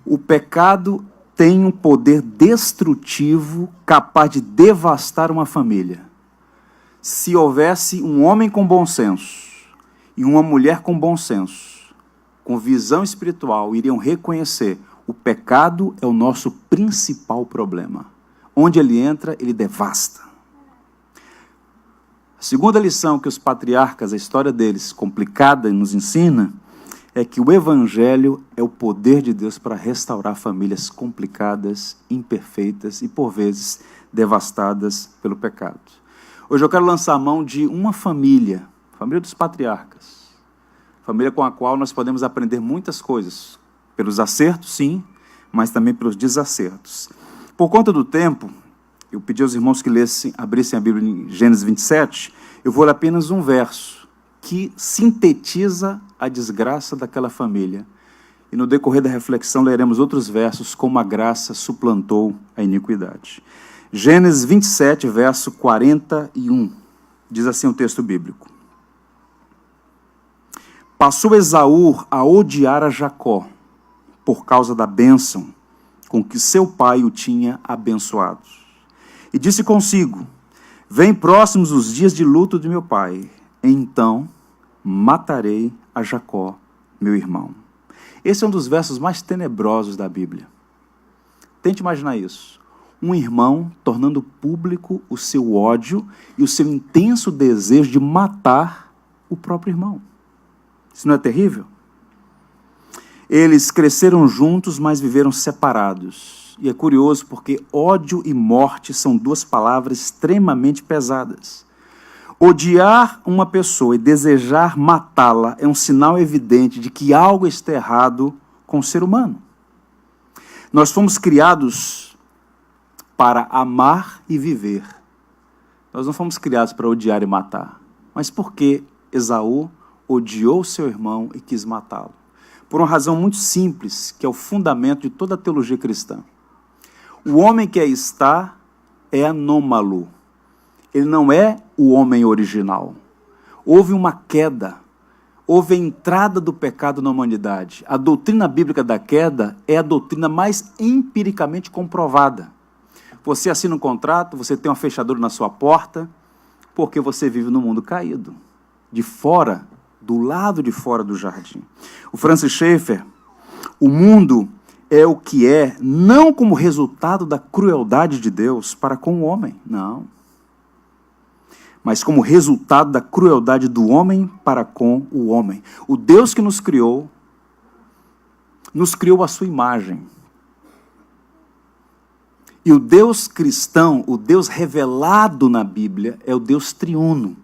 O pecado tem um poder destrutivo capaz de devastar uma família. Se houvesse um homem com bom senso e uma mulher com bom senso, com visão espiritual, iriam reconhecer: o pecado é o nosso principal problema. Onde ele entra, ele devasta. A segunda lição que os patriarcas, a história deles complicada, nos ensina, é que o Evangelho é o poder de Deus para restaurar famílias complicadas, imperfeitas e, por vezes, devastadas pelo pecado. Hoje eu quero lançar a mão de uma família, a família dos patriarcas, família com a qual nós podemos aprender muitas coisas, pelos acertos, sim, mas também pelos desacertos. Por conta do tempo, eu pedi aos irmãos que abrissem a Bíblia em Gênesis 27, eu vou ler apenas um verso que sintetiza a desgraça daquela família. E no decorrer da reflexão leremos outros versos, como a graça suplantou a iniquidade. Gênesis 27, verso 41, diz assim o texto bíblico: Passou Esaú a odiar a Jacó, por causa da bênção com que seu pai o tinha abençoado. E disse consigo: Vem próximos os dias de luto de meu pai, então matarei a Jacó, meu irmão. Esse é um dos versos mais tenebrosos da Bíblia. Tente imaginar isso. Um irmão tornando público o seu ódio e o seu intenso desejo de matar o próprio irmão. Isso não é terrível? Eles cresceram juntos, mas viveram separados. E é curioso porque ódio e morte são duas palavras extremamente pesadas. Odiar uma pessoa e desejar matá-la é um sinal evidente de que algo está errado com o ser humano. Nós fomos criados para amar e viver. Nós não fomos criados para odiar e matar. Mas por que Esaú odiou seu irmão e quis matá-lo? Por uma razão muito simples, que é o fundamento de toda a teologia cristã. O homem que aí está é anômalo. Ele não é o homem original. Houve uma queda, houve a entrada do pecado na humanidade. A doutrina bíblica da queda é a doutrina mais empiricamente comprovada. Você assina um contrato, você tem uma fechadura na sua porta, porque você vive no mundo caído, de fora, do lado de fora do jardim. O Francis Schaeffer, o mundo é o que é, não como resultado da crueldade de Deus para com o homem, não. Mas como resultado da crueldade do homem para com o homem. O Deus que nos criou à sua imagem. E o Deus cristão, o Deus revelado na Bíblia, é o Deus triuno.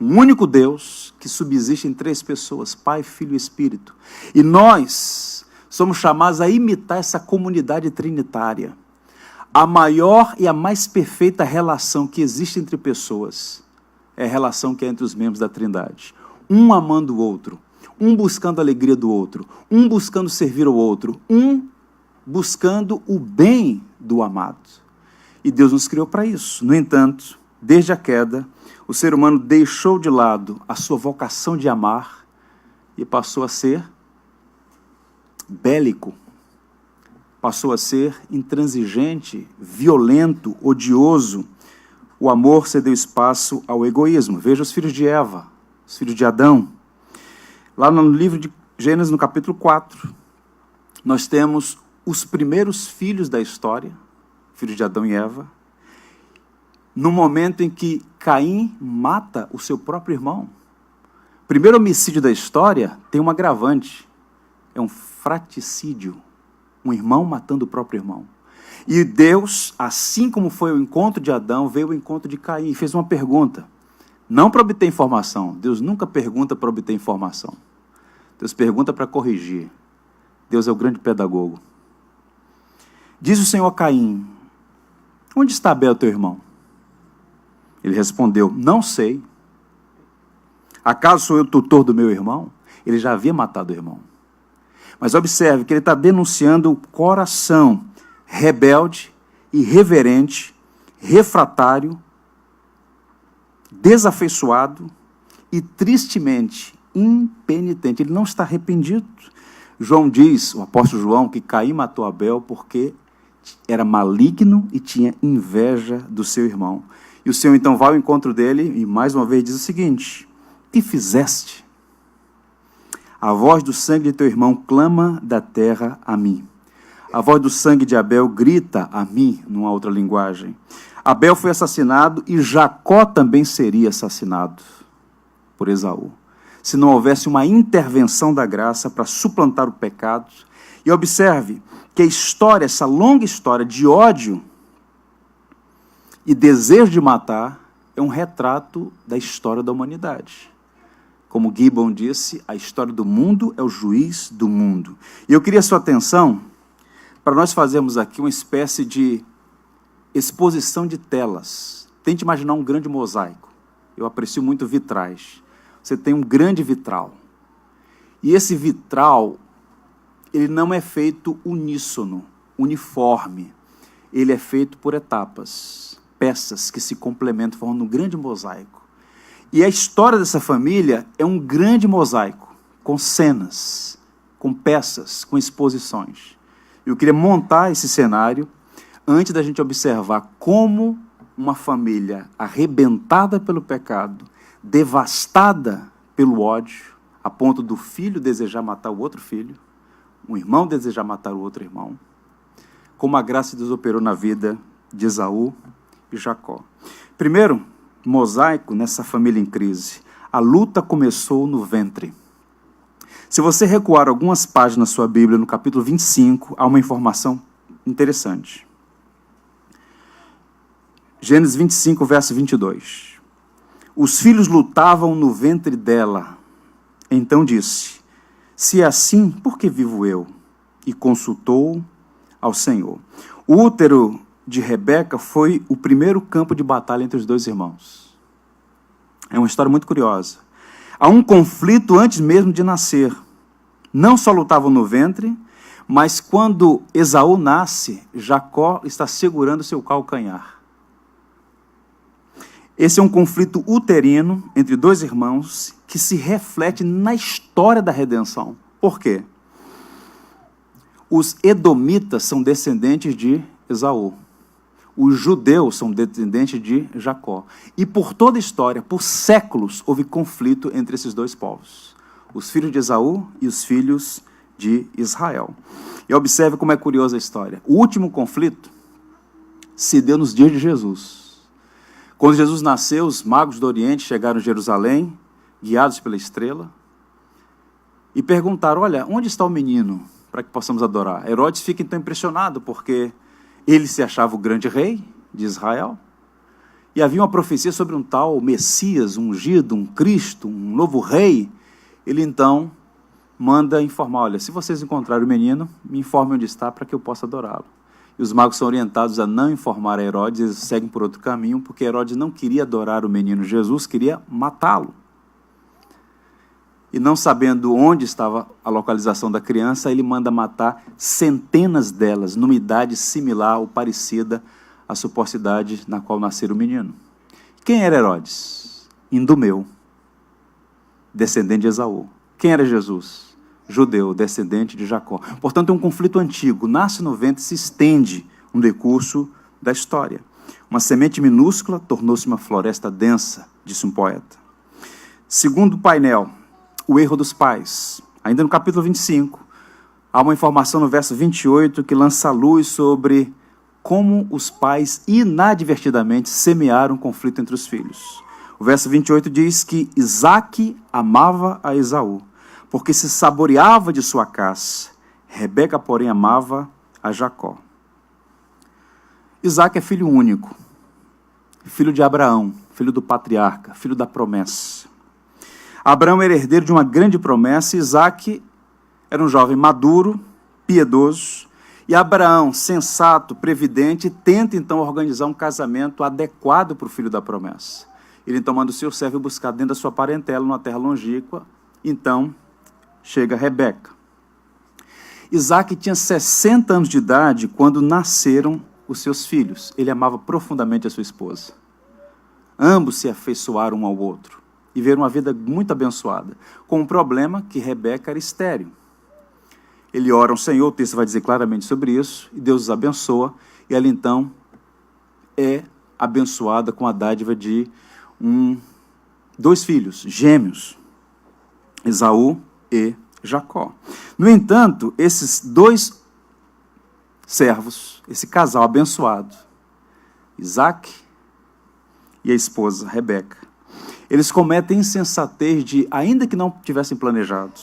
Um único Deus que subsiste em três pessoas, Pai, Filho e Espírito. E nós somos chamados a imitar essa comunidade trinitária. A maior e a mais perfeita relação que existe entre pessoas é a relação que é entre os membros da Trindade. Um amando o outro, um buscando a alegria do outro, um buscando servir o outro, um buscando o bem do amado. E Deus nos criou para isso. No entanto, desde a queda, o ser humano deixou de lado a sua vocação de amar e passou a ser bélico, passou a ser intransigente, violento, odioso. O amor cedeu espaço ao egoísmo. Veja os filhos de Eva, os filhos de Adão. Lá no livro de Gênesis, no capítulo 4, nós temos os primeiros filhos da história, filhos de Adão e Eva, no momento em que Caim mata o seu próprio irmão. O primeiro homicídio da história tem um agravante, é um fratricídio, um irmão matando o próprio irmão. E Deus, assim como foi o encontro de Adão, veio o encontro de Caim e fez uma pergunta, não para obter informação. Deus nunca pergunta para obter informação. Deus pergunta para corrigir. Deus é o grande pedagogo. Diz o Senhor a Caim: onde está Abel, teu irmão? Ele respondeu: não sei. Acaso sou eu tutor do meu irmão? Ele já havia matado o irmão. Mas observe que ele está denunciando o coração rebelde, irreverente, refratário, desafeiçoado e tristemente impenitente. Ele não está arrependido. João diz, o apóstolo João, que Caim matou Abel porque era maligno e tinha inveja do seu irmão. E o Senhor então vai ao encontro dele e mais uma vez diz o seguinte: que fizeste? A voz do sangue de teu irmão clama da terra a mim. A voz do sangue de Abel grita a mim, numa outra linguagem. Abel foi assassinado e Jacó também seria assassinado por Esaú, se não houvesse uma intervenção da graça para suplantar o pecado. E observe que a história, essa longa história de ódio e desejo de matar, é um retrato da história da humanidade. Como Gibbon disse, a história do mundo é o juiz do mundo. E eu queria sua atenção para nós fazermos aqui uma espécie de exposição de telas. Tente imaginar um grande mosaico. Eu aprecio muito vitrais. Você tem um grande vitral. E esse vitral, ele não é feito uníssono, uniforme. Ele é feito por etapas, peças que se complementam, formando um grande mosaico. E a história dessa família é um grande mosaico, com cenas, com peças, com exposições. Eu queria montar esse cenário antes da gente observar como uma família arrebentada pelo pecado, devastada pelo ódio, a ponto do filho desejar matar o outro filho, um irmão desejar matar o outro irmão, como a graça de Deus operou na vida de Esaú e Jacó. Primeiro, mosaico nessa família em crise. A luta começou no ventre. Se você recuar algumas páginas da sua Bíblia, no capítulo 25, há uma informação interessante. Gênesis 25, verso 22. Os filhos lutavam no ventre dela. Então disse: se é assim, por que vivo eu? E consultou ao Senhor. O útero de Rebeca foi o primeiro campo de batalha entre os dois irmãos. É uma história muito curiosa. Há um conflito antes mesmo de nascer. Não só lutavam no ventre, mas quando Esaú nasce, Jacó está segurando seu calcanhar. Esse é um conflito uterino entre dois irmãos que se reflete na história da redenção. Por quê? Os edomitas são descendentes de Esaú. Os judeus são descendentes de Jacó. E por toda a história, por séculos, houve conflito entre esses dois povos. Os filhos de Esaú e os filhos de Israel. E observe como é curiosa a história. O último conflito se deu nos dias de Jesus. Quando Jesus nasceu, os magos do Oriente chegaram em Jerusalém, guiados pela estrela, e perguntaram: olha, onde está o menino para que possamos adorar? Herodes fica então impressionado, porque ele se achava o grande rei de Israel, e havia uma profecia sobre um tal Messias, um ungido, um Cristo, um novo rei. Ele então manda informar: olha, se vocês encontrarem o menino, me informem onde está para que eu possa adorá-lo. E os magos são orientados a não informar a Herodes, eles seguem por outro caminho, porque Herodes não queria adorar o menino Jesus, queria matá-lo. E não sabendo onde estava a localização da criança, ele manda matar centenas delas, numa idade similar ou parecida à suposta idade na qual nascera o menino. Quem era Herodes? Idumeu, descendente de Esaú. Quem era Jesus? Judeu, descendente de Jacó. Portanto, é um conflito antigo, nasce no ventre e se estende no decurso da história. Uma semente minúscula tornou-se uma floresta densa, disse um poeta. Segundo painel, o erro dos pais. Ainda no capítulo 25, há uma informação no verso 28 que lança luz sobre como os pais inadvertidamente semearam conflito entre os filhos. O verso 28 diz que Isaque amava a Esaú, porque se saboreava de sua caça. Rebeca, porém, amava a Jacó. Isaque é filho único, filho de Abraão, filho do patriarca, filho da promessa. Abraão era herdeiro de uma grande promessa, e Isaque era um jovem maduro, piedoso, e Abraão, sensato, previdente, tenta então organizar um casamento adequado para o filho da promessa. Ele então manda o seu servo buscar dentro da sua parentela, numa terra longínqua. Então, chega Rebeca. Isaque tinha 60 anos de idade quando nasceram os seus filhos. Ele amava profundamente a sua esposa. Ambos se afeiçoaram um ao outro e viveram uma vida muito abençoada, com o problema que Rebeca era estéril. Ele ora ao Senhor, o texto vai dizer claramente sobre isso, e Deus os abençoa, e ela então é abençoada com a dádiva de dois filhos, gêmeos, Esaú e Jacó. No entanto, esses dois servos, esse casal abençoado, Isaque e a esposa Rebeca, eles cometem a insensatez de, ainda que não tivessem planejado,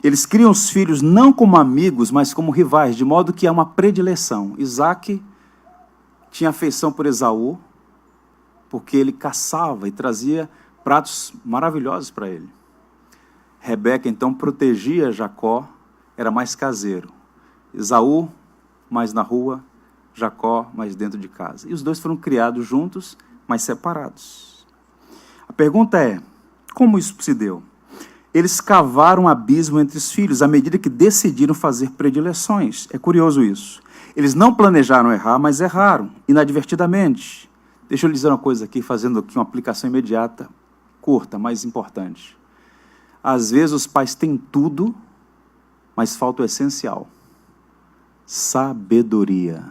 eles criam os filhos não como amigos, mas como rivais, de modo que há uma predileção. Isaque tinha afeição por Esaú, porque ele caçava e trazia pratos maravilhosos para ele. Rebeca, então, protegia Jacó, era mais caseiro. Esaú, mais na rua, Jacó, mais dentro de casa. E os dois foram criados juntos, mas separados. A pergunta é, como isso se deu? Eles cavaram um abismo entre os filhos, à medida que decidiram fazer predileções. É curioso isso. Eles não planejaram errar, mas erraram, inadvertidamente. Deixa eu lhe dizer uma coisa aqui, fazendo aqui uma aplicação imediata, curta, mas importante. Às vezes os pais têm tudo, mas falta o essencial. Sabedoria.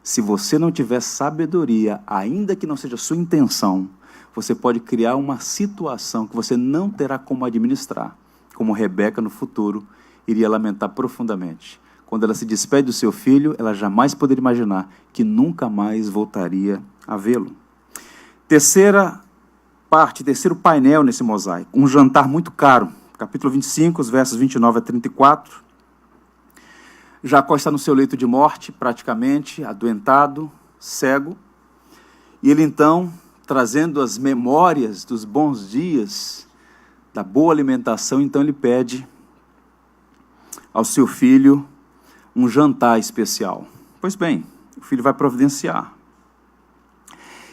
Se você não tiver sabedoria, ainda que não seja sua intenção, você pode criar uma situação que você não terá como administrar, como Rebeca no futuro iria lamentar profundamente. Quando ela se despede do seu filho, ela jamais poderia imaginar que nunca mais voltaria a vê-lo. Terceira parte, terceiro painel nesse mosaico, um jantar muito caro, capítulo 25, os versos 29 a 34. Jacó está no seu leito de morte, praticamente, adoentado, cego, e ele então, trazendo as memórias dos bons dias, da boa alimentação, então ele pede ao seu filho um jantar especial. Pois bem, o filho vai providenciar.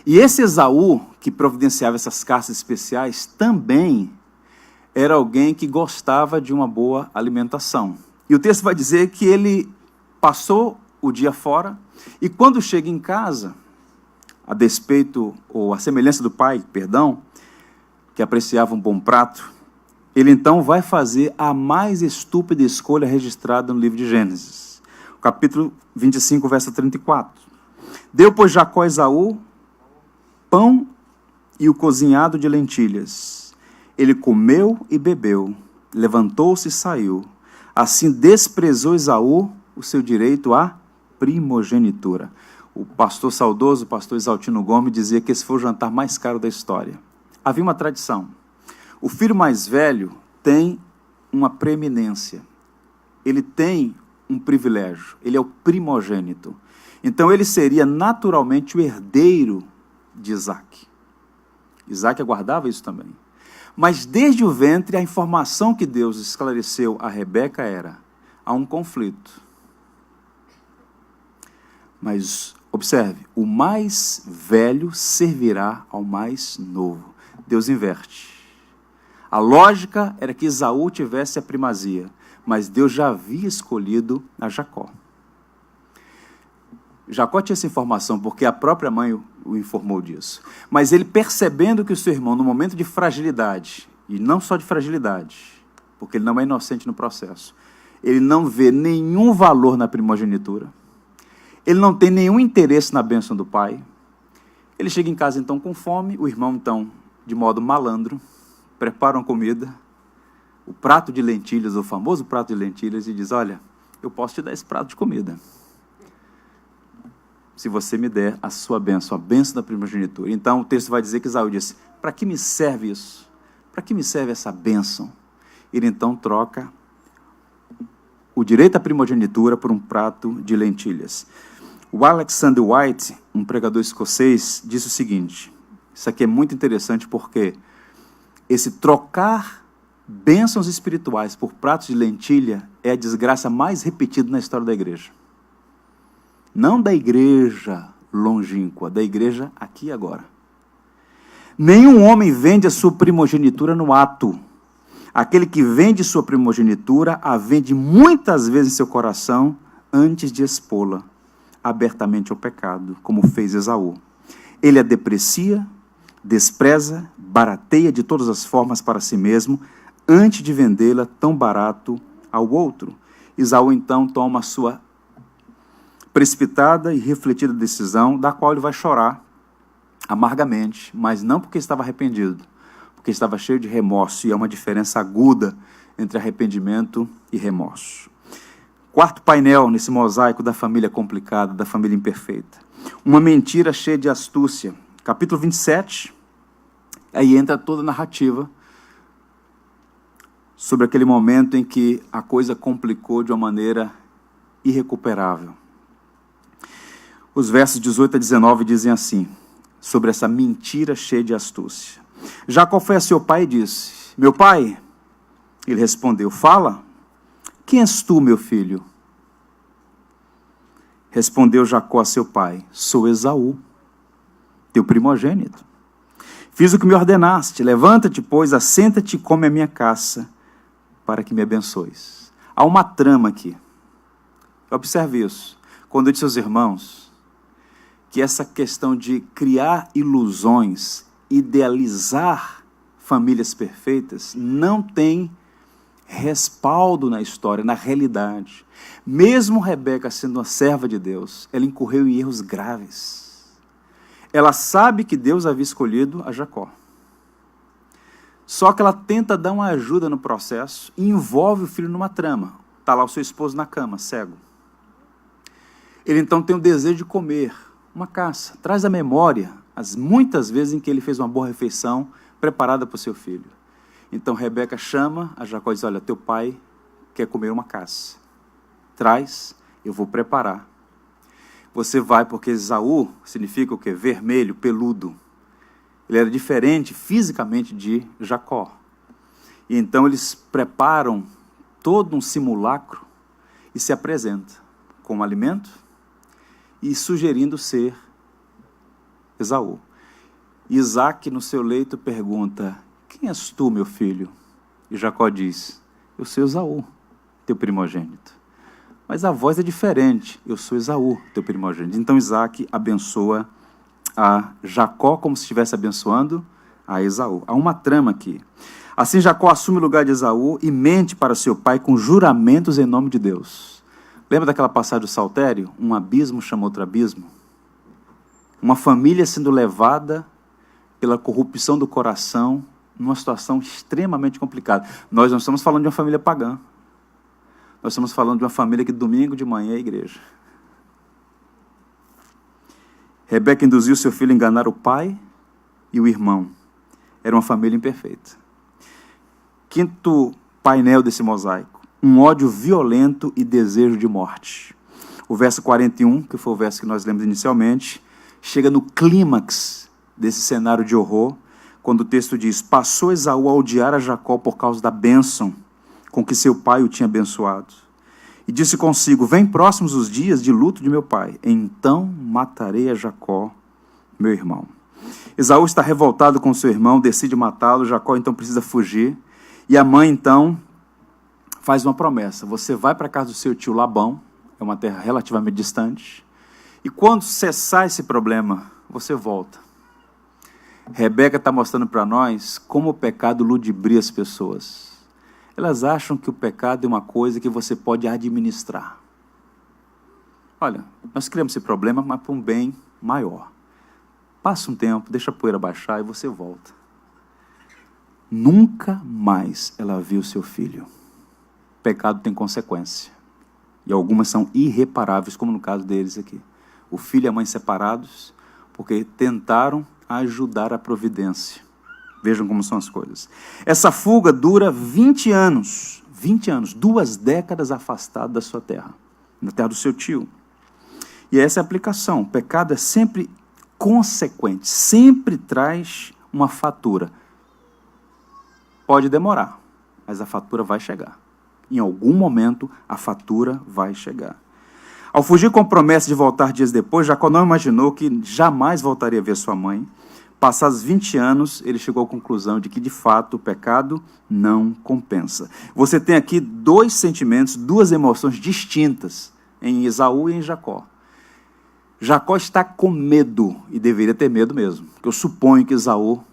E esse Esaú, que providenciava essas caças especiais, também era alguém que gostava de uma boa alimentação. E o texto vai dizer que ele passou o dia fora, e quando chega em casa, a despeito, ou a semelhança do pai, que apreciava um bom prato, ele então vai fazer a mais estúpida escolha registrada no livro de Gênesis. Capítulo 25, verso 34. Deu, pois, Jacó a Esaú pão e o cozinhado de lentilhas. Ele comeu e bebeu, levantou-se e saiu. Assim desprezou Esaú o seu direito à primogenitura. O pastor saudoso, o pastor Exaltino Gomes, dizia que esse foi o jantar mais caro da história. Havia uma tradição. O filho mais velho tem uma preeminência. Ele tem um privilégio. Ele é o primogênito. Então, ele seria naturalmente o herdeiro de Isaque. Isaque aguardava isso também. Mas, desde o ventre, a informação que Deus esclareceu a Rebeca era: há um conflito. Mas, observe, o mais velho servirá ao mais novo. Deus inverte. A lógica era que Esaú tivesse a primazia, mas Deus já havia escolhido a Jacó. Jacó tinha essa informação porque a própria mãe o informou disso. Mas ele, percebendo que o seu irmão, no momento de fragilidade, e não só de fragilidade, porque ele não é inocente no processo, ele não vê nenhum valor na primogenitura, ele não tem nenhum interesse na bênção do pai, ele chega em casa então com fome, o irmão então, de modo malandro, prepara uma comida, o prato de lentilhas, o famoso prato de lentilhas, e diz, olha, eu posso te dar esse prato de comida, se você me der a sua bênção, a bênção da primogenitura. Então o texto vai dizer que Esaú disse, para que me serve isso? Para que me serve essa bênção? Ele então troca o direito à primogenitura por um prato de lentilhas. O Alexander White, um pregador escocês, disse o seguinte, isso aqui é muito interessante porque esse trocar bênçãos espirituais por pratos de lentilha é a desgraça mais repetida na história da igreja. Não da igreja longínqua, da igreja aqui e agora. Nenhum homem vende a sua primogenitura no ato. Aquele que vende sua primogenitura, a vende muitas vezes em seu coração, antes de expô-la abertamente ao pecado, como fez Esaú. Ele a deprecia, despreza, barateia de todas as formas para si mesmo, antes de vendê-la tão barato ao outro. Esaú então toma a sua precipitada e refletida decisão, da qual ele vai chorar amargamente, mas não porque estava arrependido, porque estava cheio de remorso, e há uma diferença aguda entre arrependimento e remorso. Quarto painel nesse mosaico da família complicada, da família imperfeita. Uma mentira cheia de astúcia. Capítulo 27, aí entra toda a narrativa sobre aquele momento em que a coisa complicou de uma maneira irrecuperável. Os versos 18 a 19 dizem assim, sobre essa mentira cheia de astúcia. Jacó foi a seu pai e disse, meu pai? Ele respondeu, fala, quem és tu, meu filho? Respondeu Jacó a seu pai, sou Esaú, teu primogênito. Fiz o que me ordenaste, levanta-te, pois, assenta-te e come a minha caça, para que me abençoes. Há uma trama aqui. Observe isso. Quando eu disse aos irmãos que essa questão de criar ilusões, idealizar famílias perfeitas, não tem respaldo na história, na realidade. Mesmo Rebeca sendo uma serva de Deus, ela incorreu em erros graves. Ela sabe que Deus havia escolhido a Jacó. Só que ela tenta dar uma ajuda no processo e envolve o filho numa trama. Está lá o seu esposo na cama, cego. Ele então tem o desejo de comer uma caça. Traz à memória as muitas vezes em que ele fez uma boa refeição preparada para o seu filho. Então Rebeca chama a Jacó e diz, olha, teu pai quer comer uma caça. Traz, eu vou preparar. Você vai, porque Esaú significa o quê? Vermelho, peludo. Ele era diferente fisicamente de Jacó. E então eles preparam todo um simulacro e se apresentam com o alimento e sugerindo ser Esaú. Isaac, no seu leito, pergunta, quem és tu, meu filho? E Jacó diz, eu sou Esaú, teu primogênito. Mas a voz é diferente, eu sou Esaú, teu primogênito. Então Isaac abençoa a Jacó como se estivesse abençoando a Esaú. Há uma trama aqui. Assim Jacó assume o lugar de Esaú e mente para seu pai com juramentos em nome de Deus. Lembra daquela passagem do Saltério? Um abismo chama outro abismo. Uma família sendo levada pela corrupção do coração numa situação extremamente complicada. Nós não estamos falando de uma família pagã. Nós estamos falando de uma família que domingo de manhã é a igreja. Rebeca induziu seu filho a enganar o pai e o irmão. Era uma família imperfeita. Quinto painel desse mosaico. Um ódio violento e desejo de morte. O verso 41, que foi o verso que nós lemos inicialmente, chega no clímax desse cenário de horror, quando o texto diz, passou Esaú a odiar a Jacó por causa da bênção com que seu pai o tinha abençoado. E disse consigo, vem próximos os dias de luto de meu pai, então matarei a Jacó, meu irmão. Esaú está revoltado com seu irmão, decide matá-lo, Jacó então precisa fugir, e a mãe então faz uma promessa, você vai para a casa do seu tio Labão, é uma terra relativamente distante, e quando cessar esse problema, você volta. Rebeca está mostrando para nós como o pecado ludibria as pessoas. Elas acham que o pecado é uma coisa que você pode administrar. Olha, nós criamos esse problema, mas para um bem maior. Passa um tempo, deixa a poeira baixar e você volta. Nunca mais ela viu seu filho. Pecado tem consequência. E algumas são irreparáveis, como no caso deles aqui. O filho e a mãe separados, porque tentaram ajudar a providência. Vejam como são as coisas. Essa fuga dura 20 anos. 20 anos, 2 décadas afastado da sua terra, na terra do seu tio. E essa é a aplicação. O pecado é sempre consequente, sempre traz uma fatura. Pode demorar, mas a fatura vai chegar. Em algum momento, a fatura vai chegar. Ao fugir com a promessa de voltar dias depois, Jacó não imaginou que jamais voltaria a ver sua mãe. Passados 20 anos, ele chegou à conclusão de que, de fato, o pecado não compensa. Você tem aqui 2 sentimentos, 2 emoções distintas em Esaú e em Jacó. Jacó está com medo, e deveria ter medo mesmo, porque eu suponho que Esaú,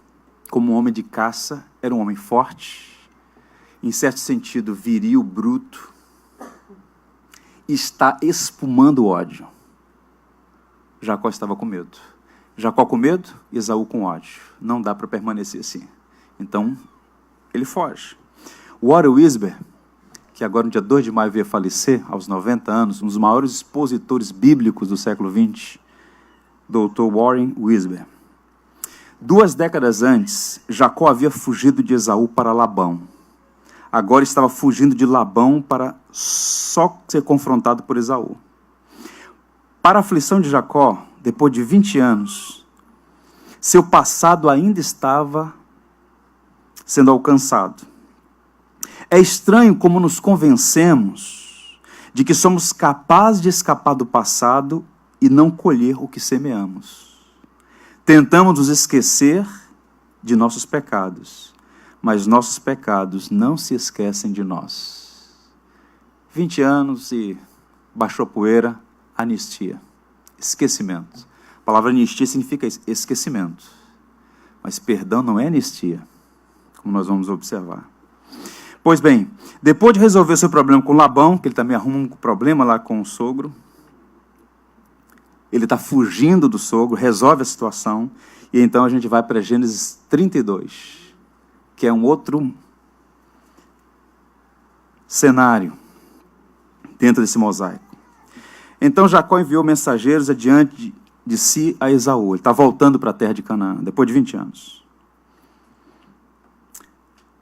como um homem de caça, era um homem forte, em certo sentido viril, bruto, está espumando ódio. Jacó estava com medo. Jacó com medo, Esaú com ódio. Não dá para permanecer assim. Então, ele foge. Warren Wiersbe, que agora no dia 2 de maio veio a falecer, aos 90 anos, um dos maiores expositores bíblicos do século XX, Dr. Warren Wiersbe. 2 décadas antes, Jacó havia fugido de Esaú para Labão. Agora estava fugindo de Labão para só ser confrontado por Esaú. Para a aflição de Jacó, depois de 20 anos, seu passado ainda estava sendo alcançado. É estranho como nos convencemos de que somos capazes de escapar do passado e não colher o que semeamos. Tentamos nos esquecer de nossos pecados, mas nossos pecados não se esquecem de nós. 20 anos e baixou a poeira, anistia, esquecimento. A palavra anistia significa esquecimento, mas perdão não é anistia, como nós vamos observar. Pois bem, depois de resolver seu problema com Labão, que ele também arruma um problema lá com o sogro, ele está fugindo do sogro, resolve a situação, e então a gente vai para Gênesis 32, que é um outro cenário dentro desse mosaico. Então Jacó enviou mensageiros adiante de si a Esaú. Ele está voltando para a terra de Canaã, depois de 20 anos.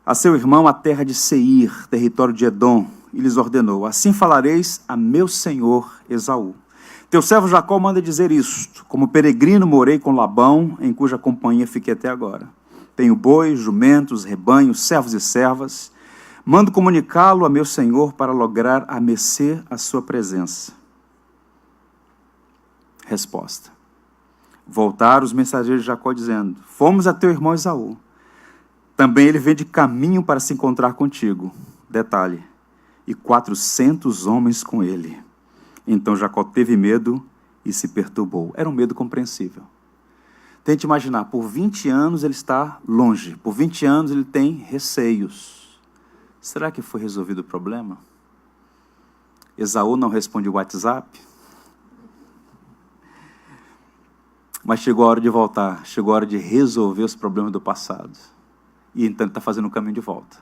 A seu irmão a terra de Seir, território de Edom, e lhes ordenou: assim falareis a meu senhor Esaú. Teu servo Jacó manda dizer isto: como peregrino morei com Labão, em cuja companhia fiquei até agora. Tenho bois, jumentos, rebanhos, servos e servas. Mando comunicá-lo a meu senhor para lograr a mercê a sua presença. Resposta. Voltaram os mensageiros de Jacó dizendo: fomos a teu irmão Esaú. Também ele vem de caminho para se encontrar contigo. Detalhe: e 400 homens com ele. Então Jacó teve medo e se perturbou. Era um medo compreensível. Tente imaginar, por 20 anos ele está longe, por 20 anos ele tem receios. Será que foi resolvido o problema? Esaú não responde o WhatsApp? Mas chegou a hora de voltar, chegou a hora de resolver os problemas do passado. E então ele está fazendo o caminho de volta.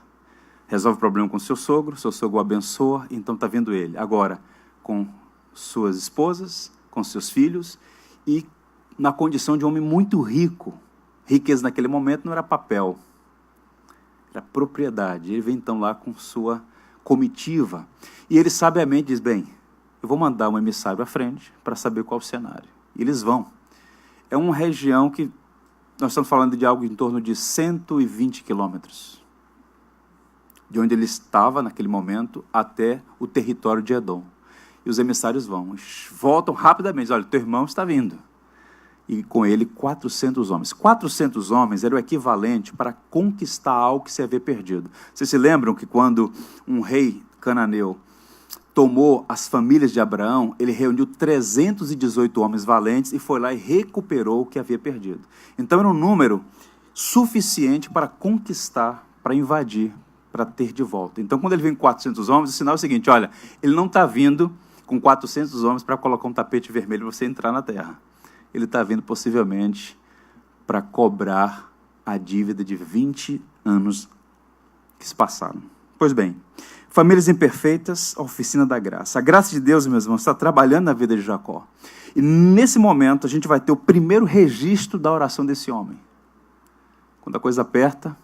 Resolve o problema com seu sogro o abençoa, então está vendo ele. Agora, com suas esposas, com seus filhos, e na condição de um homem muito rico. Riqueza naquele momento não era papel, era propriedade. Ele vem então lá com sua comitiva. E ele sabiamente diz: bem, eu vou mandar um emissário à frente para saber qual é o cenário. E eles vão. É uma região que nós estamos falando de algo em torno de 120 quilômetros. De onde ele estava naquele momento até o território de Edom. E os emissários voltam rapidamente. Olha, teu irmão está vindo. E com ele 400 homens. 400 homens era o equivalente para conquistar algo que se havia perdido. Vocês se lembram que quando um rei cananeu tomou as famílias de Abraão, ele reuniu 318 homens valentes e foi lá e recuperou o que havia perdido. Então era um número suficiente para conquistar, para invadir, para ter de volta. Então quando ele vem com 400 homens, o sinal é o seguinte: olha, ele não está vindo com 400 homens para colocar um tapete vermelho para você entrar na terra. Ele está vindo possivelmente para cobrar a dívida de 20 anos que se passaram. Pois bem, famílias imperfeitas, a oficina da graça. A graça de Deus, meus irmãos, está trabalhando na vida de Jacó. E nesse momento a gente vai ter o primeiro registro da oração desse homem. Quando a coisa aperta,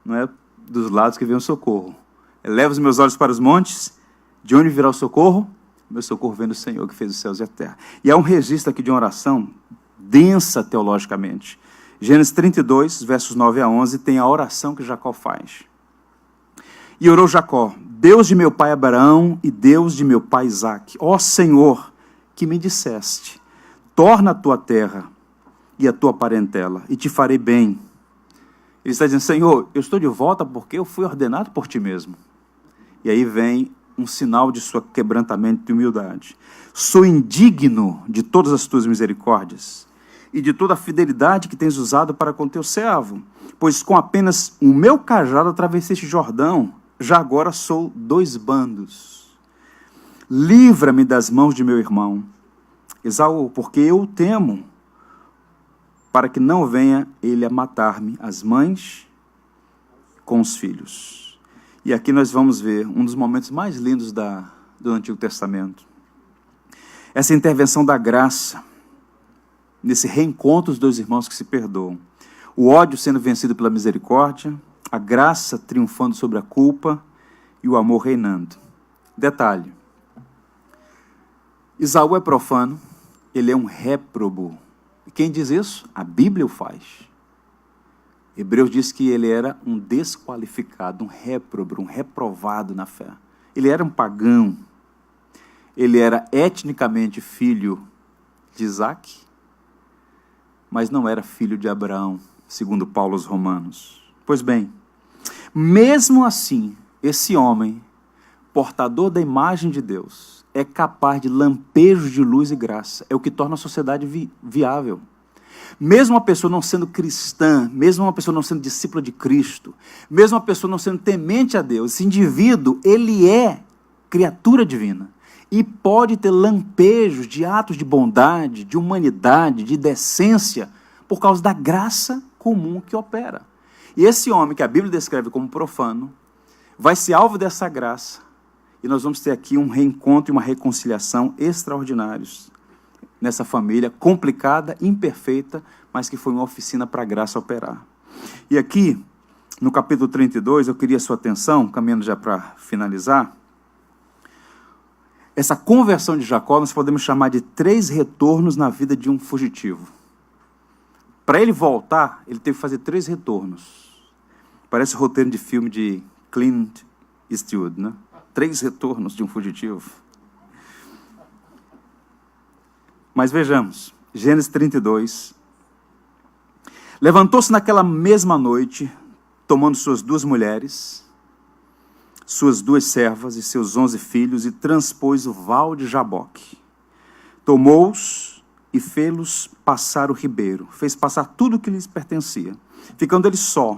não é dos lados que vem o socorro. Eleva os meus olhos para os montes, de onde virá o socorro? Meu socorro vem do Senhor que fez os céus e a terra. E há um registro aqui de uma oração densa teologicamente. Gênesis 32, versos 9 a 11, tem a oração que Jacó faz. E orou Jacó: Deus de meu pai Abraão e Deus de meu pai Isaque, ó Senhor, que me disseste, torna a tua terra e a tua parentela, e te farei bem. Ele está dizendo: Senhor, eu estou de volta porque eu fui ordenado por ti mesmo. E aí vem um sinal de sua quebrantamento e humildade. Sou indigno de todas as tuas misericórdias e de toda a fidelidade que tens usado para com teu servo, pois com apenas o meu cajado atravessei este Jordão, já agora sou 2 bandos. Livra-me das mãos de meu irmão Esaú, porque eu o temo, para que não venha ele a matar-me, as mães com os filhos. E aqui nós vamos ver um dos momentos mais lindos do Antigo Testamento. Essa intervenção da graça, nesse reencontro dos 2 irmãos que se perdoam. O ódio sendo vencido pela misericórdia, a graça triunfando sobre a culpa e o amor reinando. Detalhe: Esaú é profano, ele é um réprobo. E quem diz isso? A Bíblia o faz. Hebreus diz que ele era um desqualificado, um réprobo, um reprovado na fé. Ele era um pagão. Ele era etnicamente filho de Isaque, mas não era filho de Abraão, segundo Paulo aos Romanos. Pois bem, mesmo assim, esse homem, portador da imagem de Deus, é capaz de lampejos de luz e graça. É o que torna a sociedade viável. Mesmo uma pessoa não sendo cristã, mesmo uma pessoa não sendo discípula de Cristo, mesmo uma pessoa não sendo temente a Deus, esse indivíduo, ele é criatura divina. E pode ter lampejos de atos de bondade, de humanidade, de decência, por causa da graça comum que opera. E esse homem, que a Bíblia descreve como profano, vai ser alvo dessa graça. E nós vamos ter aqui um reencontro e uma reconciliação extraordinários nessa família complicada, imperfeita, mas que foi uma oficina para a graça operar. E aqui, no capítulo 32, eu queria a sua atenção, caminhando já para finalizar. Essa conversão de Jacó nós podemos chamar de 3 retornos na vida de um fugitivo. Para ele voltar, ele teve que fazer 3 retornos. Parece roteiro de filme de Clint Eastwood, né? 3 retornos de um fugitivo. Mas vejamos, Gênesis 32. Levantou-se naquela mesma noite, tomando suas 2 mulheres, suas 2 servas e seus 11 filhos, e transpôs o val de Jaboque. Tomou-os e fê-los passar o ribeiro, fez passar tudo o que lhes pertencia, ficando ele só.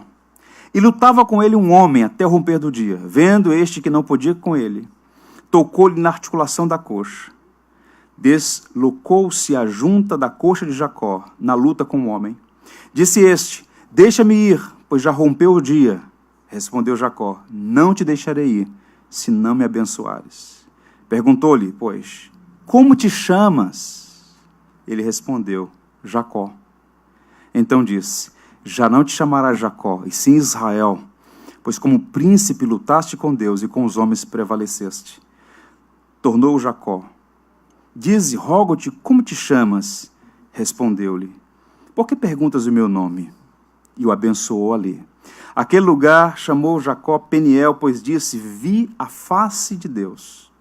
E lutava com ele um homem até o romper do dia. Vendo este que não podia com ele, tocou-lhe na articulação da coxa. Deslocou-se a junta da coxa de Jacó, na luta com o homem. Disse este: deixa-me ir, pois já rompeu o dia. Respondeu Jacó: não te deixarei ir, se não me abençoares. Perguntou-lhe, pois, como te chamas? Ele respondeu: Jacó. Então disse: já não te chamarás Jacó, e sim Israel, pois como príncipe lutaste com Deus e com os homens prevaleceste. Tornou Jacó: dize, rogo-te, como te chamas? Respondeu-lhe: por que perguntas o meu nome? E o abençoou ali. Aquele lugar chamou Jacó Peniel, pois disse: vi a face de Deus,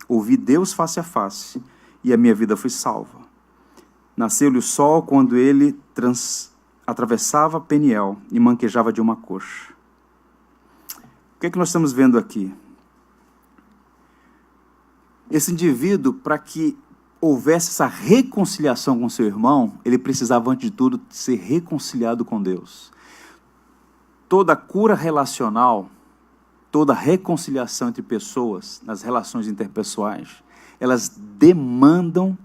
ouvi Deus face a face, e a minha vida foi salva. Nasceu-lhe o sol quando ele atravessava Peniel e manquejava de uma coxa. O que é que nós estamos vendo aqui? Esse indivíduo, para que houvesse essa reconciliação com seu irmão, ele precisava, antes de tudo, ser reconciliado com Deus. Toda cura relacional, toda reconciliação entre pessoas, nas relações interpessoais, elas demandam,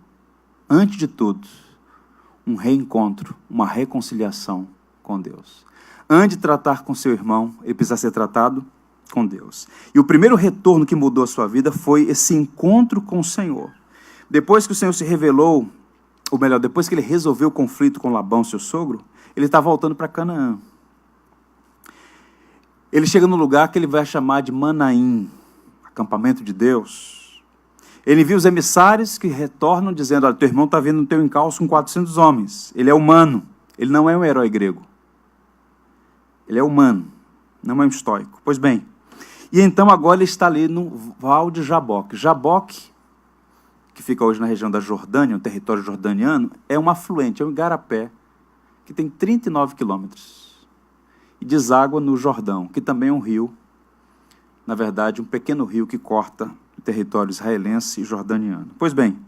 antes de tudo, um reencontro, uma reconciliação com Deus. Antes de tratar com seu irmão, ele precisa ser tratado com Deus. E o primeiro retorno que mudou a sua vida foi esse encontro com o Senhor. Depois que o Senhor se revelou, ou melhor, depois que ele resolveu o conflito com Labão, seu sogro, ele está voltando para Canaã. Ele chega no lugar que ele vai chamar de Manaim, acampamento de Deus. Ele envia os emissários que retornam dizendo: olha, teu irmão está vindo no teu encalço com 400 homens. Ele é humano, ele não é um herói grego. Ele é humano, não é um estoico. Pois bem, e então agora ele está ali no Val de Jaboque. Jaboque, que fica hoje na região da Jordânia, o território jordaniano, é um afluente, é um igarapé, que tem 39 quilômetros. E deságua no Jordão, que também é um rio, na verdade, um pequeno rio que corta o território israelense e jordaniano. Pois bem,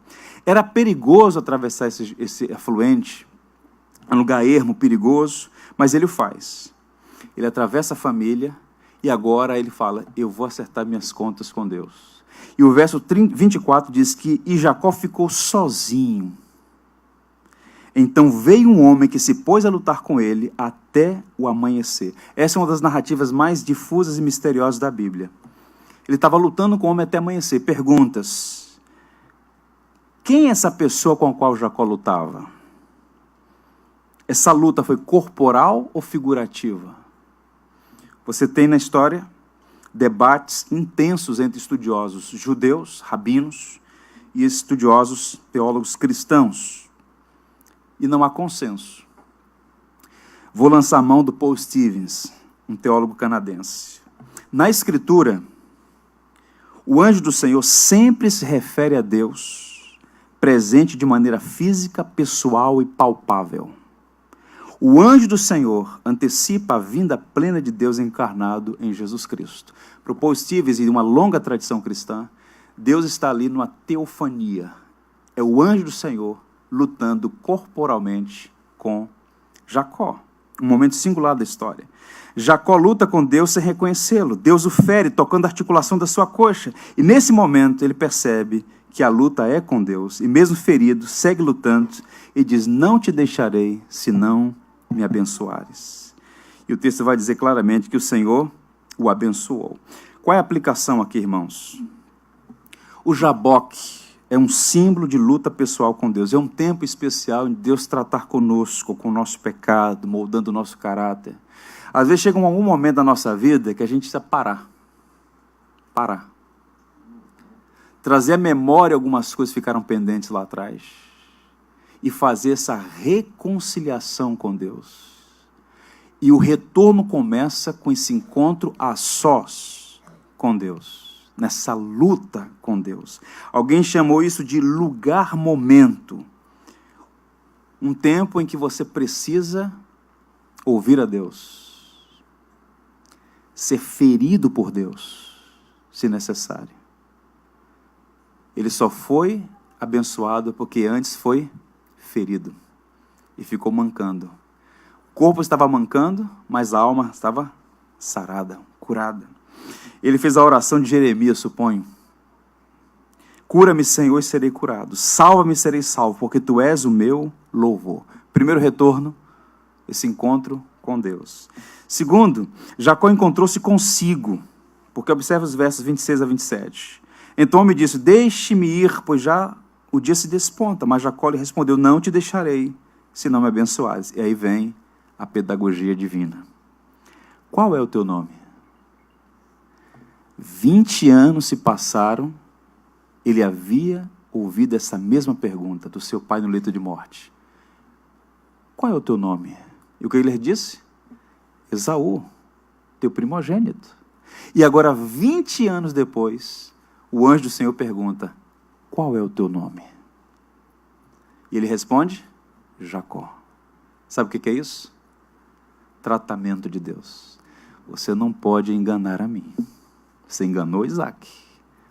era perigoso atravessar esse afluente, um lugar ermo, perigoso, mas ele o faz. Ele atravessa a família e agora ele fala: eu vou acertar minhas contas com Deus. E o verso 24 diz que e Jacó ficou sozinho. Então veio um homem que se pôs a lutar com ele até o amanhecer. Essa é uma das narrativas mais difusas e misteriosas da Bíblia. Ele estava lutando com o homem até amanhecer. Perguntas: quem é essa pessoa com a qual Jacó lutava? Essa luta foi corporal ou figurativa? Você tem na história debates intensos entre estudiosos judeus, rabinos, e estudiosos teólogos cristãos. E não há consenso. Vou lançar a mão do Paul Stevens, um teólogo canadense. Na Escritura, o anjo do Senhor sempre se refere a Deus, presente de maneira física, pessoal e palpável. O anjo do Senhor antecipa a vinda plena de Deus encarnado em Jesus Cristo. Para o Paul Stevens e uma longa tradição cristã, Deus está ali numa teofania. É o anjo do Senhor lutando corporalmente com Jacó. Um momento singular da história. Jacó luta com Deus sem reconhecê-lo. Deus o fere, tocando a articulação da sua coxa. E nesse momento ele percebe que a luta é com Deus. E mesmo ferido, segue lutando e diz: não te deixarei, se não me abençoares. E o texto vai dizer claramente que o Senhor o abençoou. Qual é a aplicação aqui, irmãos? O Jaboque é um símbolo de luta pessoal com Deus. É um tempo especial em Deus tratar conosco, com o nosso pecado, moldando o nosso caráter. Às vezes chega algum momento da nossa vida que a gente precisa parar. Trazer à memória algumas coisas que ficaram pendentes lá atrás. E fazer essa reconciliação com Deus. E o retorno começa com esse encontro a sós com Deus. Nessa luta com Deus. Alguém chamou isso de lugar-momento. Um tempo em que você precisa ouvir a Deus. Ser ferido por Deus, se necessário. Ele só foi abençoado porque antes foi ferido e ficou mancando. O corpo estava mancando, mas a alma estava sarada, curada. Ele fez a oração de Jeremias, suponho. Cura-me, Senhor, e serei curado. Salva-me e serei salvo, porque Tu és o meu louvor. Primeiro retorno, esse encontro com Deus. Segundo, Jacó encontrou-se consigo, porque observa os versos 26 a 27. Então me disse: deixe-me ir, pois já o dia se desponta. Mas Jacó lhe respondeu: não te deixarei, se não me abençoares. E aí vem a pedagogia divina. Qual é o teu nome? 20 anos se passaram, ele havia ouvido essa mesma pergunta do seu pai no leito de morte. Qual é o teu nome? E o que ele disse? Esaú, teu primogênito. E agora, 20 anos depois, o anjo do Senhor pergunta: qual é o teu nome? E ele responde: Jacó. Sabe o que é isso? Tratamento de Deus. Você não pode enganar a mim. Você enganou Isaac,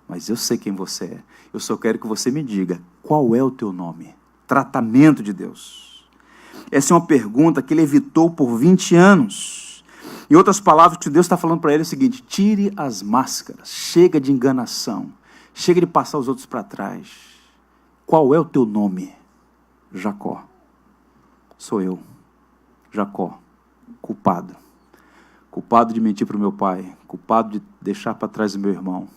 mas eu sei quem você é. Eu só quero que você me diga qual é o teu nome. Tratamento de Deus. Essa é uma pergunta que ele evitou por 20 anos. Em outras palavras, o que Deus está falando para ele é o seguinte: tire as máscaras, chega de enganação, chega de passar os outros para trás. Qual é o teu nome? Jacó. Sou eu, Jacó, culpado, culpado de mentir para o meu pai, culpado de deixar para trás o meu irmão.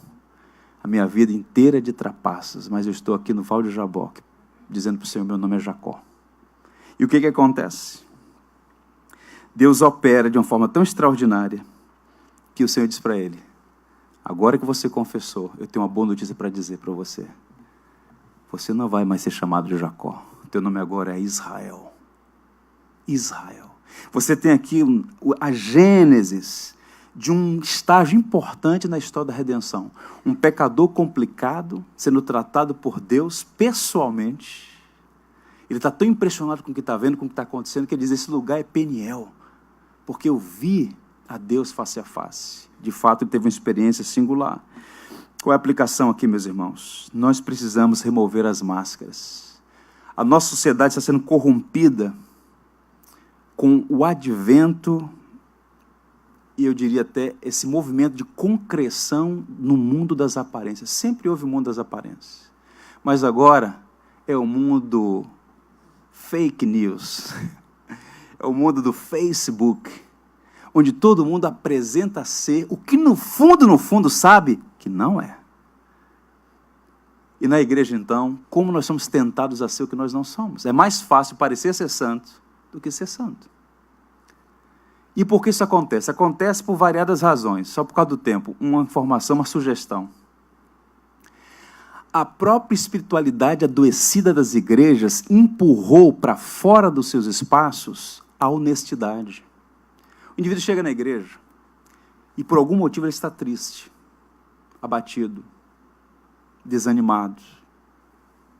A minha vida inteira é de trapaças, mas eu estou aqui no Val de Jaboque, dizendo para o Senhor, meu nome é Jacó. E o que acontece? Deus opera de uma forma tão extraordinária que o Senhor diz para ele, agora que você confessou, eu tenho uma boa notícia para dizer para você. Você não vai mais ser chamado de Jacó. O teu nome agora é Israel. Israel. Você tem aqui a gênesis de um estágio importante na história da redenção. Um pecador complicado, sendo tratado por Deus pessoalmente. Ele está tão impressionado com o que está vendo, com o que está acontecendo, que ele diz, esse lugar é Peniel, porque eu vi a Deus face a face. De fato, ele teve uma experiência singular. Qual é a aplicação aqui, meus irmãos? Nós precisamos remover as máscaras. A nossa sociedade está sendo corrompida com o advento, e eu diria até, esse movimento de concreção no mundo das aparências. Sempre houve o mundo das aparências. Mas agora é o mundo fake news. É o mundo do Facebook, onde todo mundo apresenta ser o que no fundo, sabe que não é. E na igreja, então, como nós somos tentados a ser o que nós não somos? É mais fácil parecer ser santo do que ser santo. E por que isso acontece? Acontece por variadas razões, só por causa do tempo. Uma informação, uma sugestão. A própria espiritualidade adoecida das igrejas empurrou para fora dos seus espaços a honestidade. O indivíduo chega na igreja e por algum motivo ele está triste, abatido, desanimado,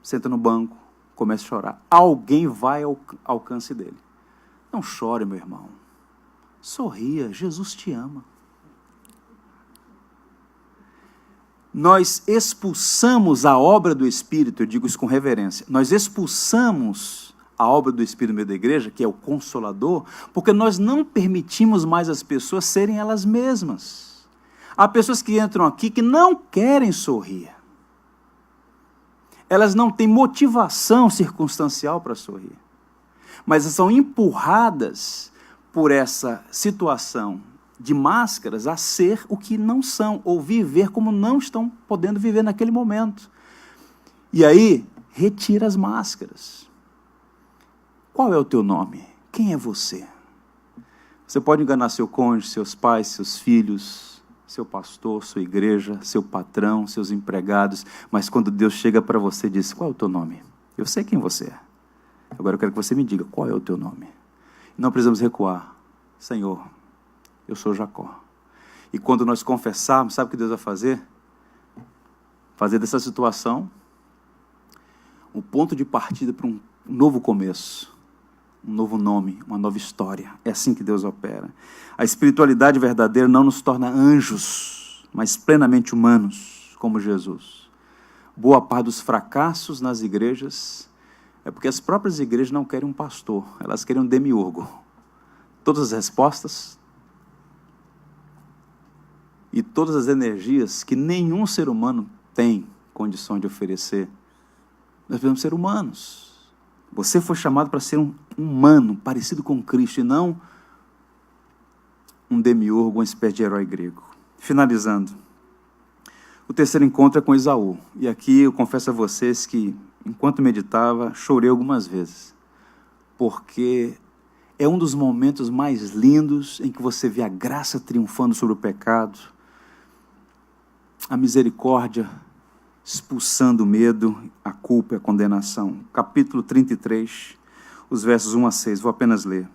senta no banco, começa a chorar. Alguém vai ao alcance dele. Não chore, meu irmão. Sorria, Jesus te ama. Nós expulsamos a obra do Espírito, eu digo isso com reverência, nós expulsamos a obra do Espírito no meio da igreja, que é o Consolador, porque nós não permitimos mais as pessoas serem elas mesmas. Há pessoas que entram aqui que não querem sorrir. Elas não têm motivação circunstancial para sorrir. Mas são empurradas por essa situação de máscaras a ser o que não são, ou viver como não estão podendo viver naquele momento. E aí, retira as máscaras. Qual é o teu nome? Quem é você? Você pode enganar seu cônjuge, seus pais, seus filhos, seu pastor, sua igreja, seu patrão, seus empregados, mas quando Deus chega para você e diz, qual é o teu nome? Eu sei quem você é. Agora eu quero que você me diga, qual é o teu nome? Não precisamos recuar. Senhor, eu sou Jacó. E quando nós confessarmos, sabe o que Deus vai fazer? Fazer dessa situação um ponto de partida para um novo começo, um novo nome, uma nova história. É assim que Deus opera. A espiritualidade verdadeira não nos torna anjos, mas plenamente humanos, como Jesus. Boa parte dos fracassos nas igrejas é porque as próprias igrejas não querem um pastor, elas querem um demiurgo. Todas as respostas e todas as energias que nenhum ser humano tem condição de oferecer, nós precisamos ser humanos. Você foi chamado para ser um humano, parecido com Cristo, e não um demiurgo, uma espécie de herói grego. Finalizando, o terceiro encontro é com Esaú. E aqui eu confesso a vocês que, enquanto meditava, chorei algumas vezes, porque é um dos momentos mais lindos em que você vê a graça triunfando sobre o pecado, a misericórdia expulsando o medo, a culpa e a condenação. Capítulo 33, os versos 1 a 6, vou apenas ler.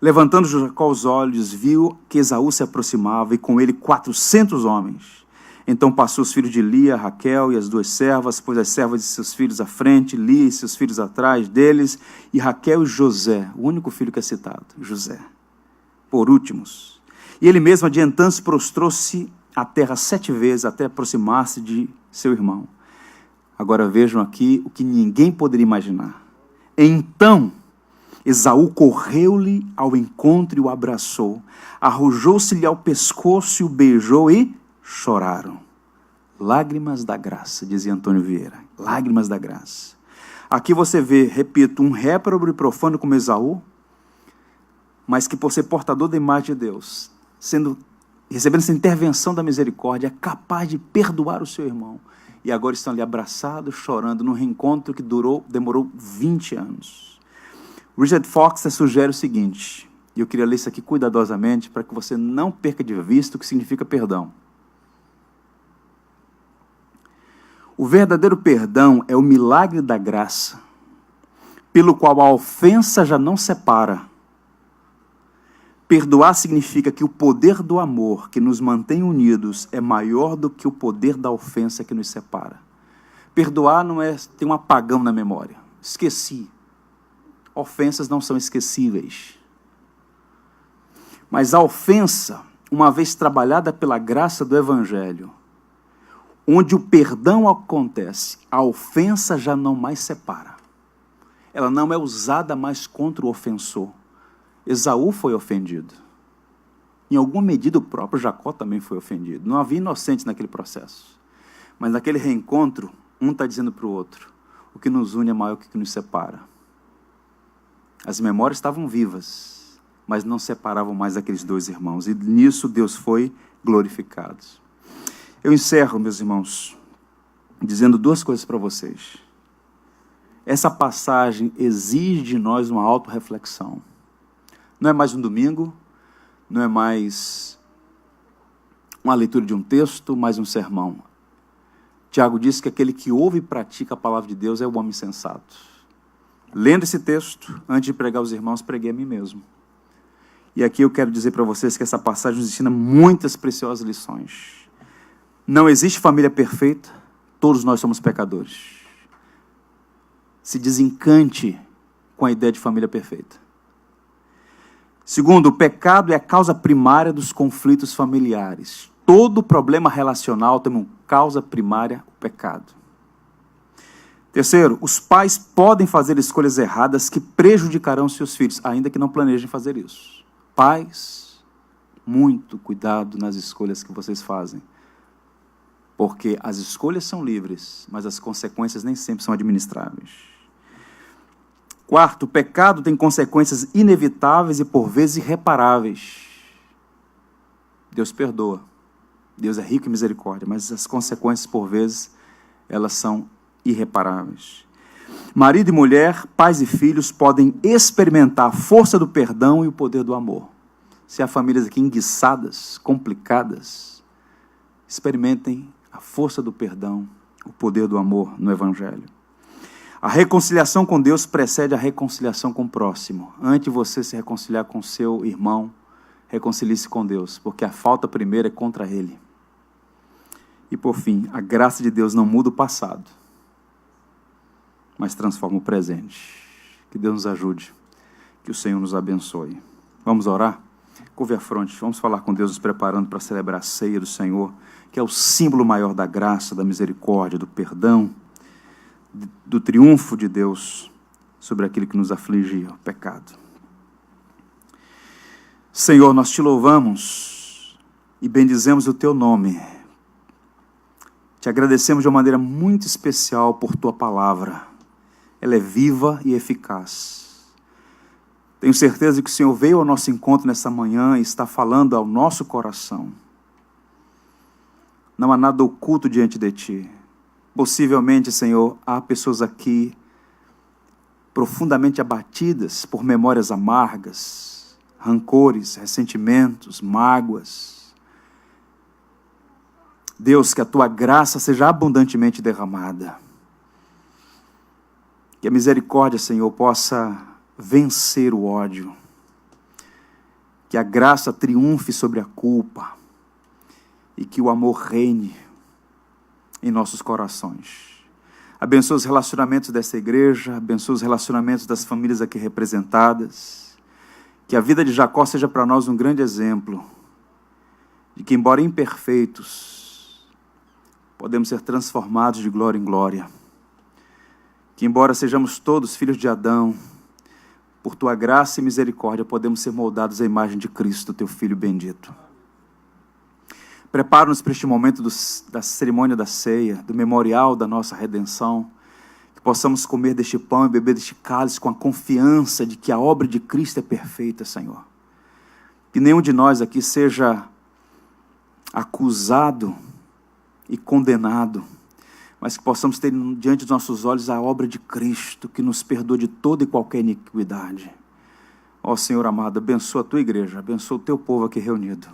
Levantando Jacó os olhos, viu que Esaú se aproximava e com ele 400 homens. Então passou os filhos de Lia, Raquel e as duas servas, pôs as servas de seus filhos à frente, Lia e seus filhos atrás deles, e Raquel e José, o único filho que é citado, José, por últimos. E ele mesmo, adiantando-se, prostrou-se à terra 7 vezes, até aproximar-se de seu irmão. Agora vejam aqui o que ninguém poderia imaginar. Então Esaú correu-lhe ao encontro e o abraçou, arrojou-se-lhe ao pescoço e o beijou e choraram. Lágrimas da graça, dizia Antônio Vieira. Lágrimas da graça. Aqui você vê, repito, um réprobo e profano como Esaú, mas que por ser portador da imagem de Deus, recebendo essa intervenção da misericórdia, é capaz de perdoar o seu irmão. E agora estão ali abraçados, chorando, num reencontro que demorou 20 anos. Richard Foster sugere o seguinte, e eu queria ler isso aqui cuidadosamente, para que você não perca de vista o que significa perdão. O verdadeiro perdão é o milagre da graça, pelo qual a ofensa já não separa. Perdoar significa que o poder do amor que nos mantém unidos é maior do que o poder da ofensa que nos separa. Perdoar não é ter um apagão na memória. Esqueci. Ofensas não são esquecíveis. Mas a ofensa, uma vez trabalhada pela graça do Evangelho, onde o perdão acontece, a ofensa já não mais separa. Ela não é usada mais contra o ofensor. Esaú foi ofendido. Em alguma medida, o próprio Jacó também foi ofendido. Não havia inocentes naquele processo. Mas naquele reencontro, um está dizendo para o outro, o que nos une é maior que o que nos separa. As memórias estavam vivas, mas não separavam mais aqueles dois irmãos. E nisso Deus foi glorificado. Eu encerro, meus irmãos, dizendo duas coisas para vocês. Essa passagem exige de nós uma autorreflexão. Não é mais um domingo, não é mais uma leitura de um texto, mais um sermão. Tiago diz que aquele que ouve e pratica a palavra de Deus é o homem sensato. Lendo esse texto, antes de pregar aos irmãos, preguei a mim mesmo. E aqui eu quero dizer para vocês que essa passagem nos ensina muitas preciosas lições. Não existe família perfeita, todos nós somos pecadores. Se desencante com a ideia de família perfeita. Segundo, o pecado é a causa primária dos conflitos familiares. Todo problema relacional tem uma causa primária, o pecado. Terceiro, os pais podem fazer escolhas erradas que prejudicarão seus filhos, ainda que não planejem fazer isso. Pais, muito cuidado nas escolhas que vocês fazem. Porque as escolhas são livres, mas as consequências nem sempre são administráveis. Quarto, o pecado tem consequências inevitáveis e por vezes irreparáveis. Deus perdoa. Deus é rico em misericórdia, mas as consequências por vezes, elas são irreparáveis. Marido e mulher, pais e filhos podem experimentar a força do perdão e o poder do amor. Se há famílias aqui enguiçadas, complicadas, experimentem a força do perdão, o poder do amor no Evangelho. A reconciliação com Deus precede a reconciliação com o próximo. Antes de você se reconciliar com seu irmão, reconcilie-se com Deus, porque a falta primeira é contra Ele. E por fim, a graça de Deus não muda o passado, mas transforma o presente. Que Deus nos ajude, que o Senhor nos abençoe. Vamos orar? Curve a fronte, vamos falar com Deus, nos preparando para celebrar a ceia do Senhor, que é o símbolo maior da graça, da misericórdia, do perdão, do triunfo de Deus sobre aquilo que nos afligia, o pecado. Senhor, nós te louvamos e bendizemos o teu nome. Te agradecemos de uma maneira muito especial por tua palavra. Ela é viva e eficaz. Tenho certeza que o Senhor veio ao nosso encontro nessa manhã e está falando ao nosso coração. Não há nada oculto diante de ti. Possivelmente, Senhor, há pessoas aqui profundamente abatidas por memórias amargas, rancores, ressentimentos, mágoas. Deus, que a tua graça seja abundantemente derramada. Que a misericórdia, Senhor, possa vencer o ódio. Que a graça triunfe sobre a culpa. E que o amor reine em nossos corações. Abençoa os relacionamentos dessa igreja, abençoa os relacionamentos das famílias aqui representadas. Que a vida de Jacó seja para nós um grande exemplo de que, embora imperfeitos, podemos ser transformados de glória em glória. Que, embora sejamos todos filhos de Adão, por tua graça e misericórdia, podemos ser moldados à imagem de Cristo, teu Filho bendito. Prepara-nos para este momento da cerimônia da ceia, do memorial da nossa redenção, que possamos comer deste pão e beber deste cálice com a confiança de que a obra de Cristo é perfeita, Senhor. Que nenhum de nós aqui seja acusado e condenado, mas que possamos ter diante dos nossos olhos a obra de Cristo, que nos perdoa de toda e qualquer iniquidade. Ó Senhor amado, abençoa a tua igreja, abençoa o teu povo aqui reunido.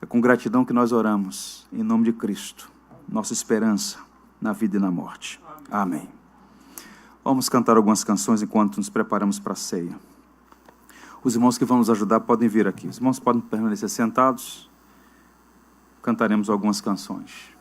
É com gratidão que nós oramos, em nome de Cristo, nossa esperança na vida e na morte. Amém. Vamos cantar algumas canções enquanto nos preparamos para a ceia. Os irmãos que vão nos ajudar podem vir aqui. Os irmãos podem permanecer sentados. Cantaremos algumas canções.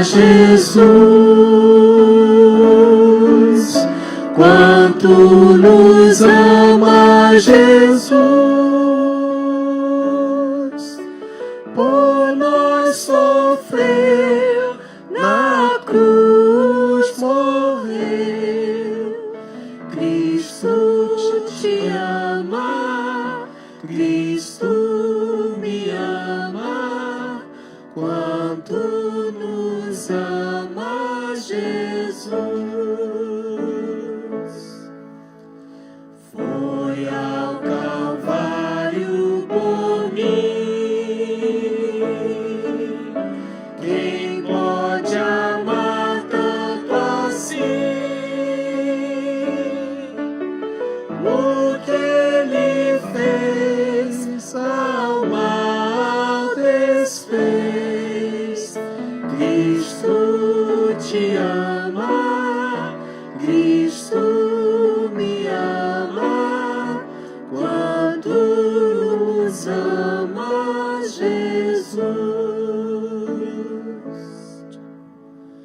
Jesus, quanto nos ama Jesus, por nós sofreu, na cruz morreu. Cristo te ama, Cristo me ama, quanto nos ama Jesus. Foi ao Calvário por mim. Quem pode amar tanto assim? O que Ele fez ao mal desfez. Cristo te ama, Cristo me ama, quanto nos ama Jesus.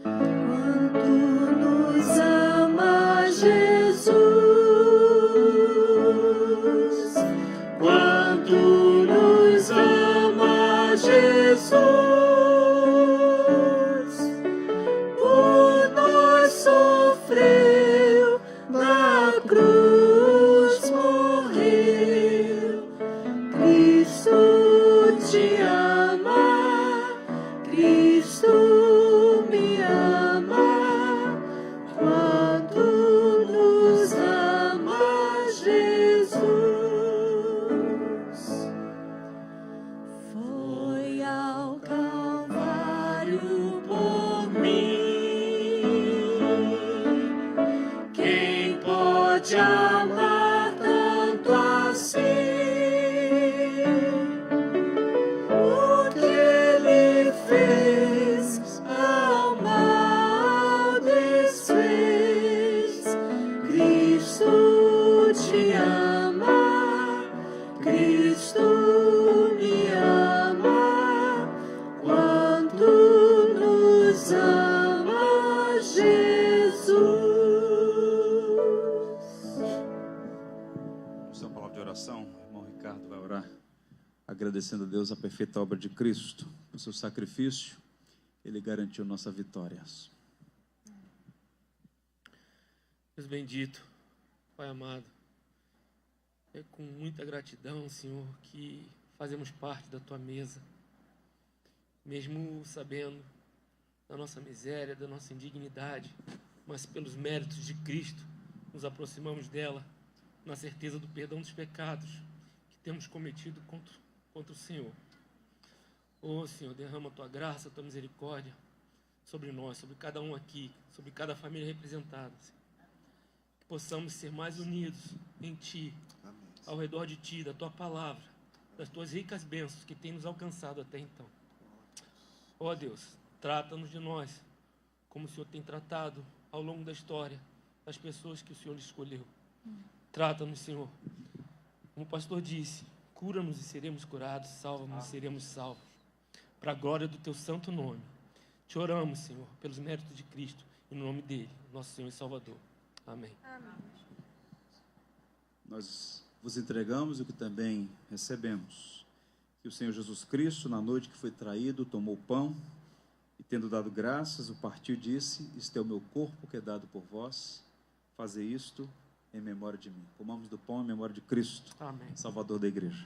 Quanto nos ama Jesus, quanto nos ama Jesus. Por nós sofreu, na cruz morreu. Cristo te ama, Cristo me ama, quanto nos ama Jesus. Foi ao Calvário por mim. Quem pode amar tanto assim? O que Ele fez ao mal desfez. Cristo te ama, Cristo me ama, quanto nos ama Jesus. Vamos a uma palavra de oração. O irmão Ricardo vai orar, agradecendo a Deus a perfeita obra de Cristo, o seu sacrifício. Ele garantiu nossa vitória. Deus bendito, Pai amado, é com muita gratidão, Senhor, que fazemos parte da Tua mesa, mesmo sabendo da nossa miséria, da nossa indignidade, mas pelos méritos de Cristo, nos aproximamos dela, na certeza do perdão dos pecados que temos cometido contra o Senhor. Ó Senhor, derrama a Tua graça, a Tua misericórdia sobre nós, sobre cada um aqui, sobre cada família representada, Senhor. Que possamos ser mais unidos em Ti, ao redor de Ti, da Tua palavra, das Tuas ricas bênçãos que tem nos alcançado até então. Ó Deus, trata-nos de nós, como o Senhor tem tratado ao longo da história, das pessoas que o Senhor escolheu. Trata-nos, Senhor, Como o pastor disse, cura-nos e seremos curados, salva-nos e seremos salvos. Para a glória do teu santo nome. Te oramos, Senhor, pelos méritos de Cristo e no nome dele, nosso Senhor e Salvador. Amém. Amém. Nós vos entregamos o que também recebemos. Que o Senhor Jesus Cristo, na noite que foi traído, tomou o pão e, tendo dado graças, o partiu e disse: isto é o meu corpo que é dado por vós, fazei isto em memória de mim. Comamos do pão em memória de Cristo, Amém. Salvador da igreja.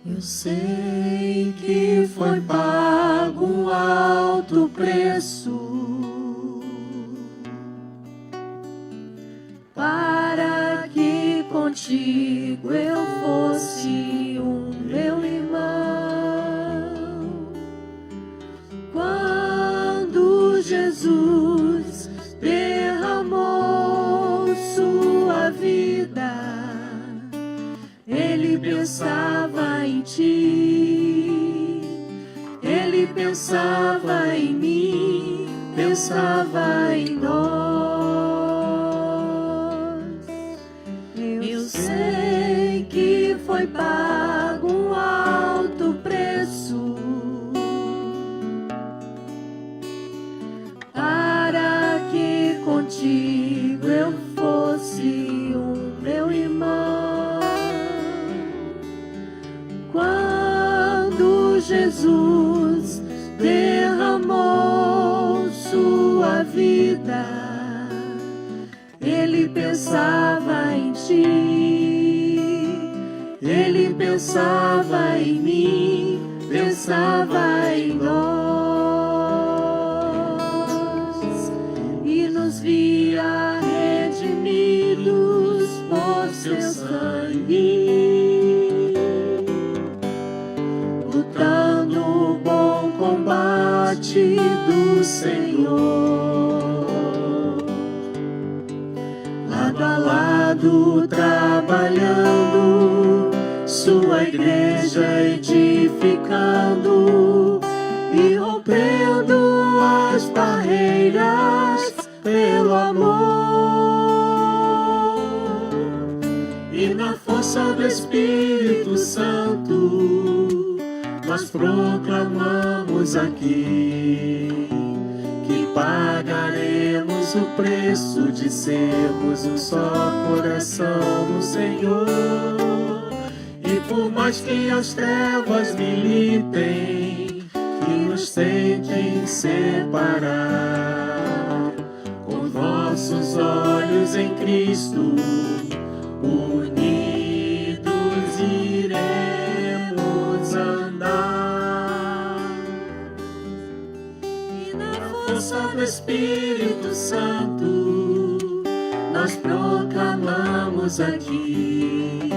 Eu sei que foi pago um alto preço para que contigo eu fosse um meu irmão. Quando Jesus derramou sua vida, Ele pensava em ti, Ele pensava em mim, pensava em nós. Eu sei que foi pago um alto preço para que contigo eu fosse um meu irmão. Quando Jesus derramou sua vida, Ele pensava em ti, Ele pensava em mim, pensava em nós, e nos via redimidos por seu sangue, lutando o bom combate do Senhor, lado a lado trabalhando, sua igreja edificando e rompendo as barreiras pelo amor, e na força do Espírito Santo nós proclamamos aqui que pagaremos o preço de sermos um só coração no Senhor. E por mais que as trevas militem, que nos tentem separar, com nossos olhos em Cristo, unidos iremos andar. E na força do Espírito Santo nós proclamamos aqui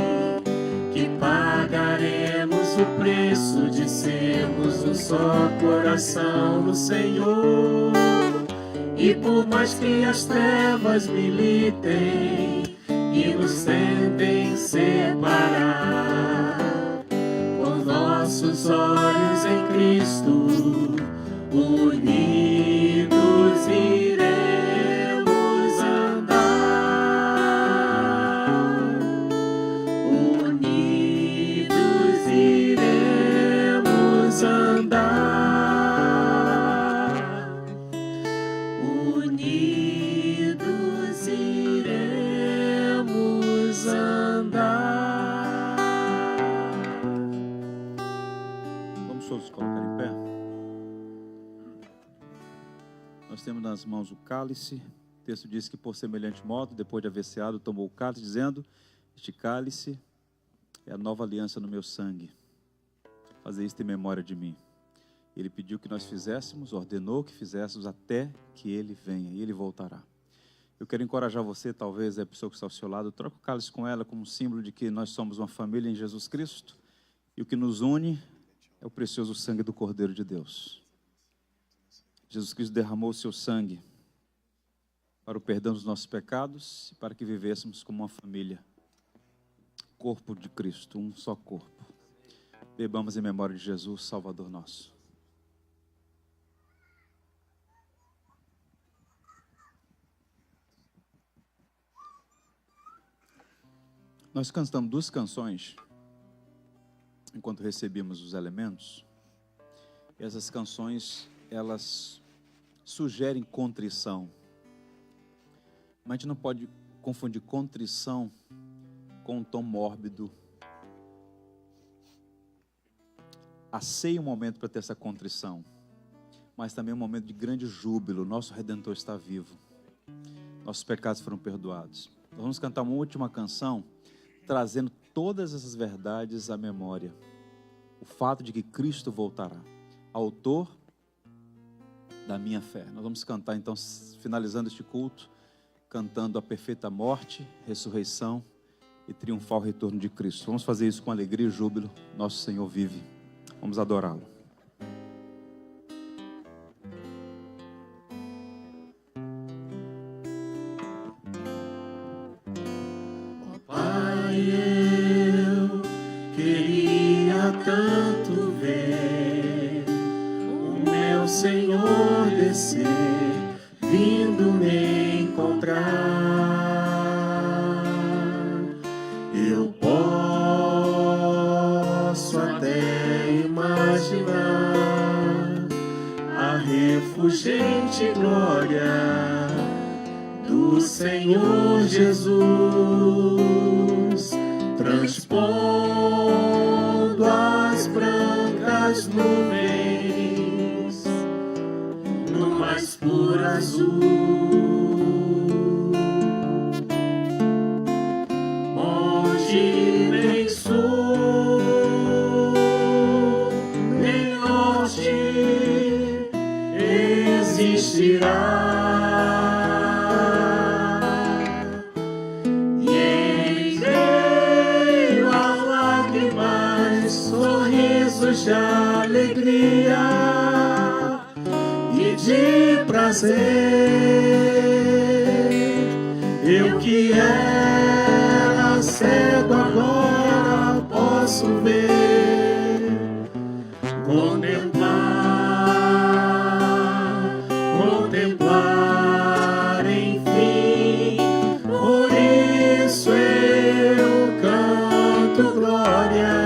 que pagaremos o preço de sermos um só coração no Senhor. E por mais que as trevas militem e nos tentem separar, com nossos olhos em Cristo, unidos iremos andar, unidos iremos andar, unidos iremos andar. Vamos todos colocar em pé. Nós temos nas mãos o cálice. O texto diz que por semelhante modo, depois de haver ceado, tomou o cálice, dizendo: Este cálice é a nova aliança no meu sangue. Fazer isto em memória de mim. Ele pediu que nós fizéssemos, ordenou que fizéssemos até que Ele venha, e Ele voltará. Eu quero encorajar você, talvez a pessoa que está ao seu lado, troca o cálice com ela como um símbolo de que nós somos uma família em Jesus Cristo, e o que nos une é o precioso sangue do Cordeiro de Deus. Jesus Cristo derramou o seu sangue para o perdão dos nossos pecados e para que vivêssemos como uma família. Corpo de Cristo, um só corpo. Bebamos em memória de Jesus, Salvador nosso. Nós cantamos 2 canções enquanto recebíamos os elementos. E essas canções, elas sugerem contrição. Mas a gente não pode confundir contrição com um tom mórbido. A ceia é um momento para ter essa contrição, mas também é um momento de grande júbilo. Nosso Redentor está vivo. Nossos pecados foram perdoados. Nós vamos cantar uma última canção, trazendo todas essas verdades à memória. O fato de que Cristo voltará. Autor da minha fé. Nós vamos cantar então, finalizando este culto, cantando a perfeita morte, ressurreição e triunfal retorno de Cristo. Vamos fazer isso com alegria e júbilo. Nosso Senhor vive. Vamos adorá-lo. Tanto ver o meu Senhor descer, vindo me encontrar. Eu posso até imaginar a refulgente glória do Senhor Jesus, transpondo as brancas nuvens no mais puro azul, onde nem sul nem norte existirá. De alegria e de prazer, eu que era cego agora posso ver, contemplar, enfim. Por isso eu canto glória.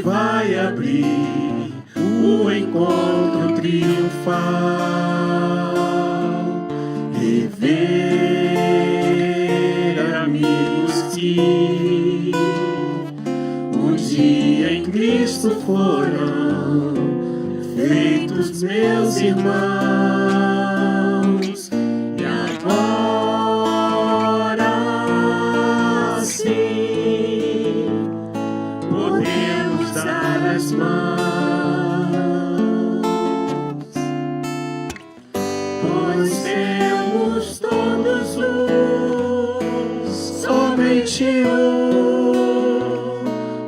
Vai abrir o encontro triunfal, rever amigos que um dia em Cristo foram feitos meus irmãos, e agora sim podemos dar as mãos, pois temos todos somente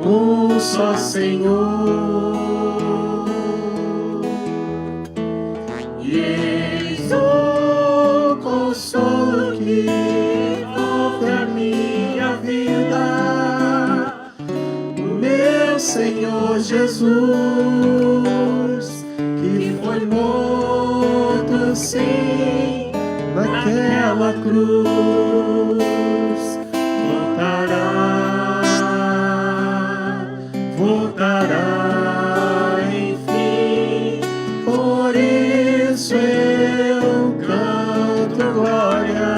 um só Senhor, e eis o consolo que houve a minha vida. Senhor Jesus, que foi morto, sim, naquela cruz, voltará, enfim, por isso eu canto glória,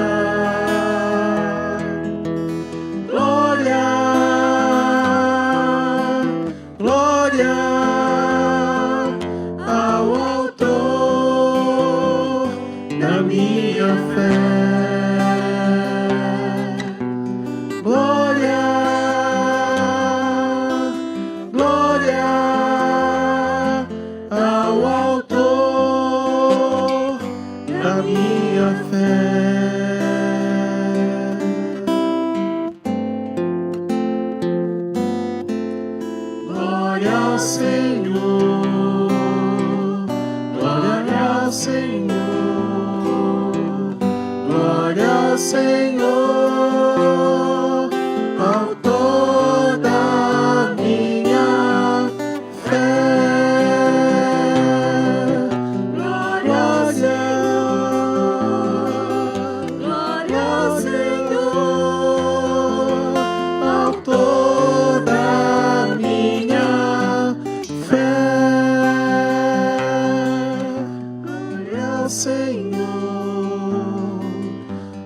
glória, glória ao autor da minha fé. Senhor, autor da minha fé. Glória ao Senhor, autor da minha fé. Glória ao Senhor.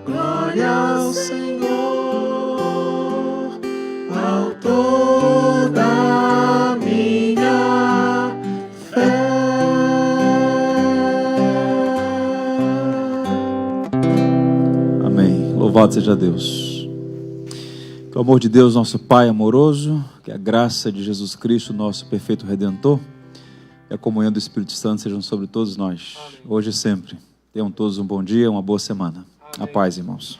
Glória ao Senhor, autor da minha fé. Amém. Louvado seja Deus. Que o amor de Deus, nosso Pai amoroso, que a graça de Jesus Cristo, nosso perfeito Redentor, e a comunhão do Espírito Santo sejam sobre todos nós, hoje e sempre. Tenham todos um bom dia, uma boa semana. A paz, irmãos.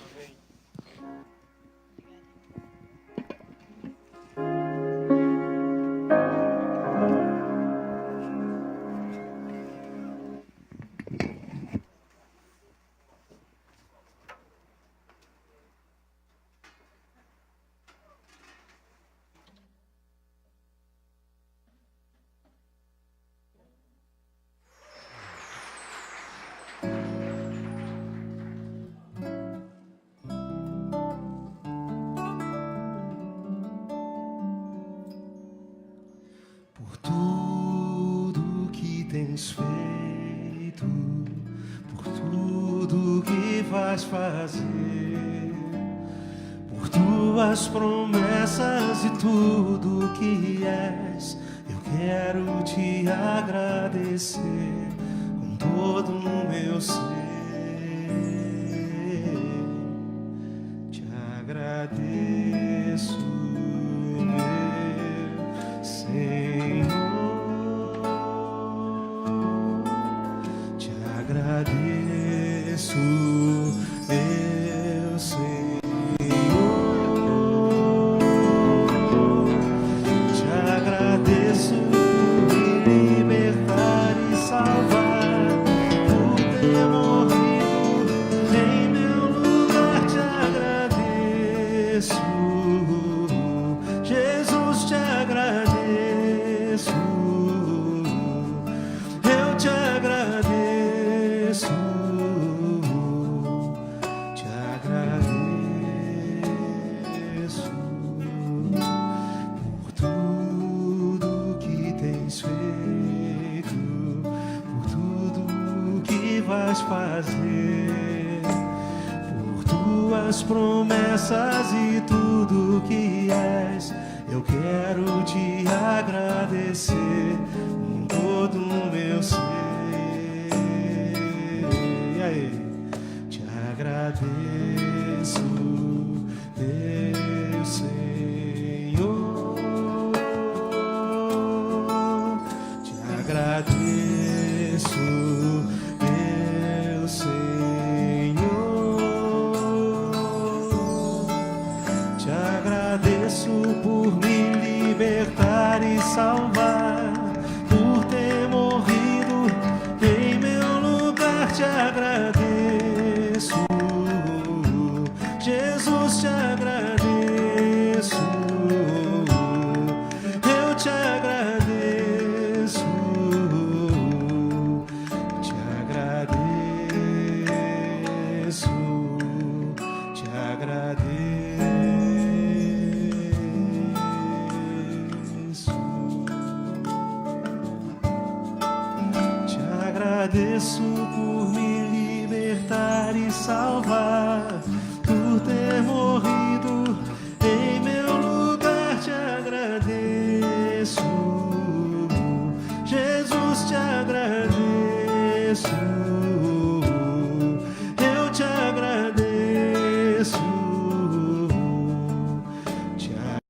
Feito por tudo que vais fazer, por tuas promessas e tudo que és, eu quero te agradecer com todo o meu ser. Te agradeço, meu Senhor. Agradeço, meu Senhor, te agradeço por me libertar e salvar, por ter morrido em meu lugar. Te agradeço, Jesus, te agradeço, eu te agradeço. Te agradeço por tudo que tens feito, por tudo que vais fazer, por tuas promessas e tudo que és. Eu quero te agradecer com todo o meu ser. Te agradeço, meu Senhor, te agradeço, meu Senhor, te agradeço por me libertar e salvar, por ter morrido em meu lugar. Te agradeço, Jesus, te agradeço, eu te agradeço.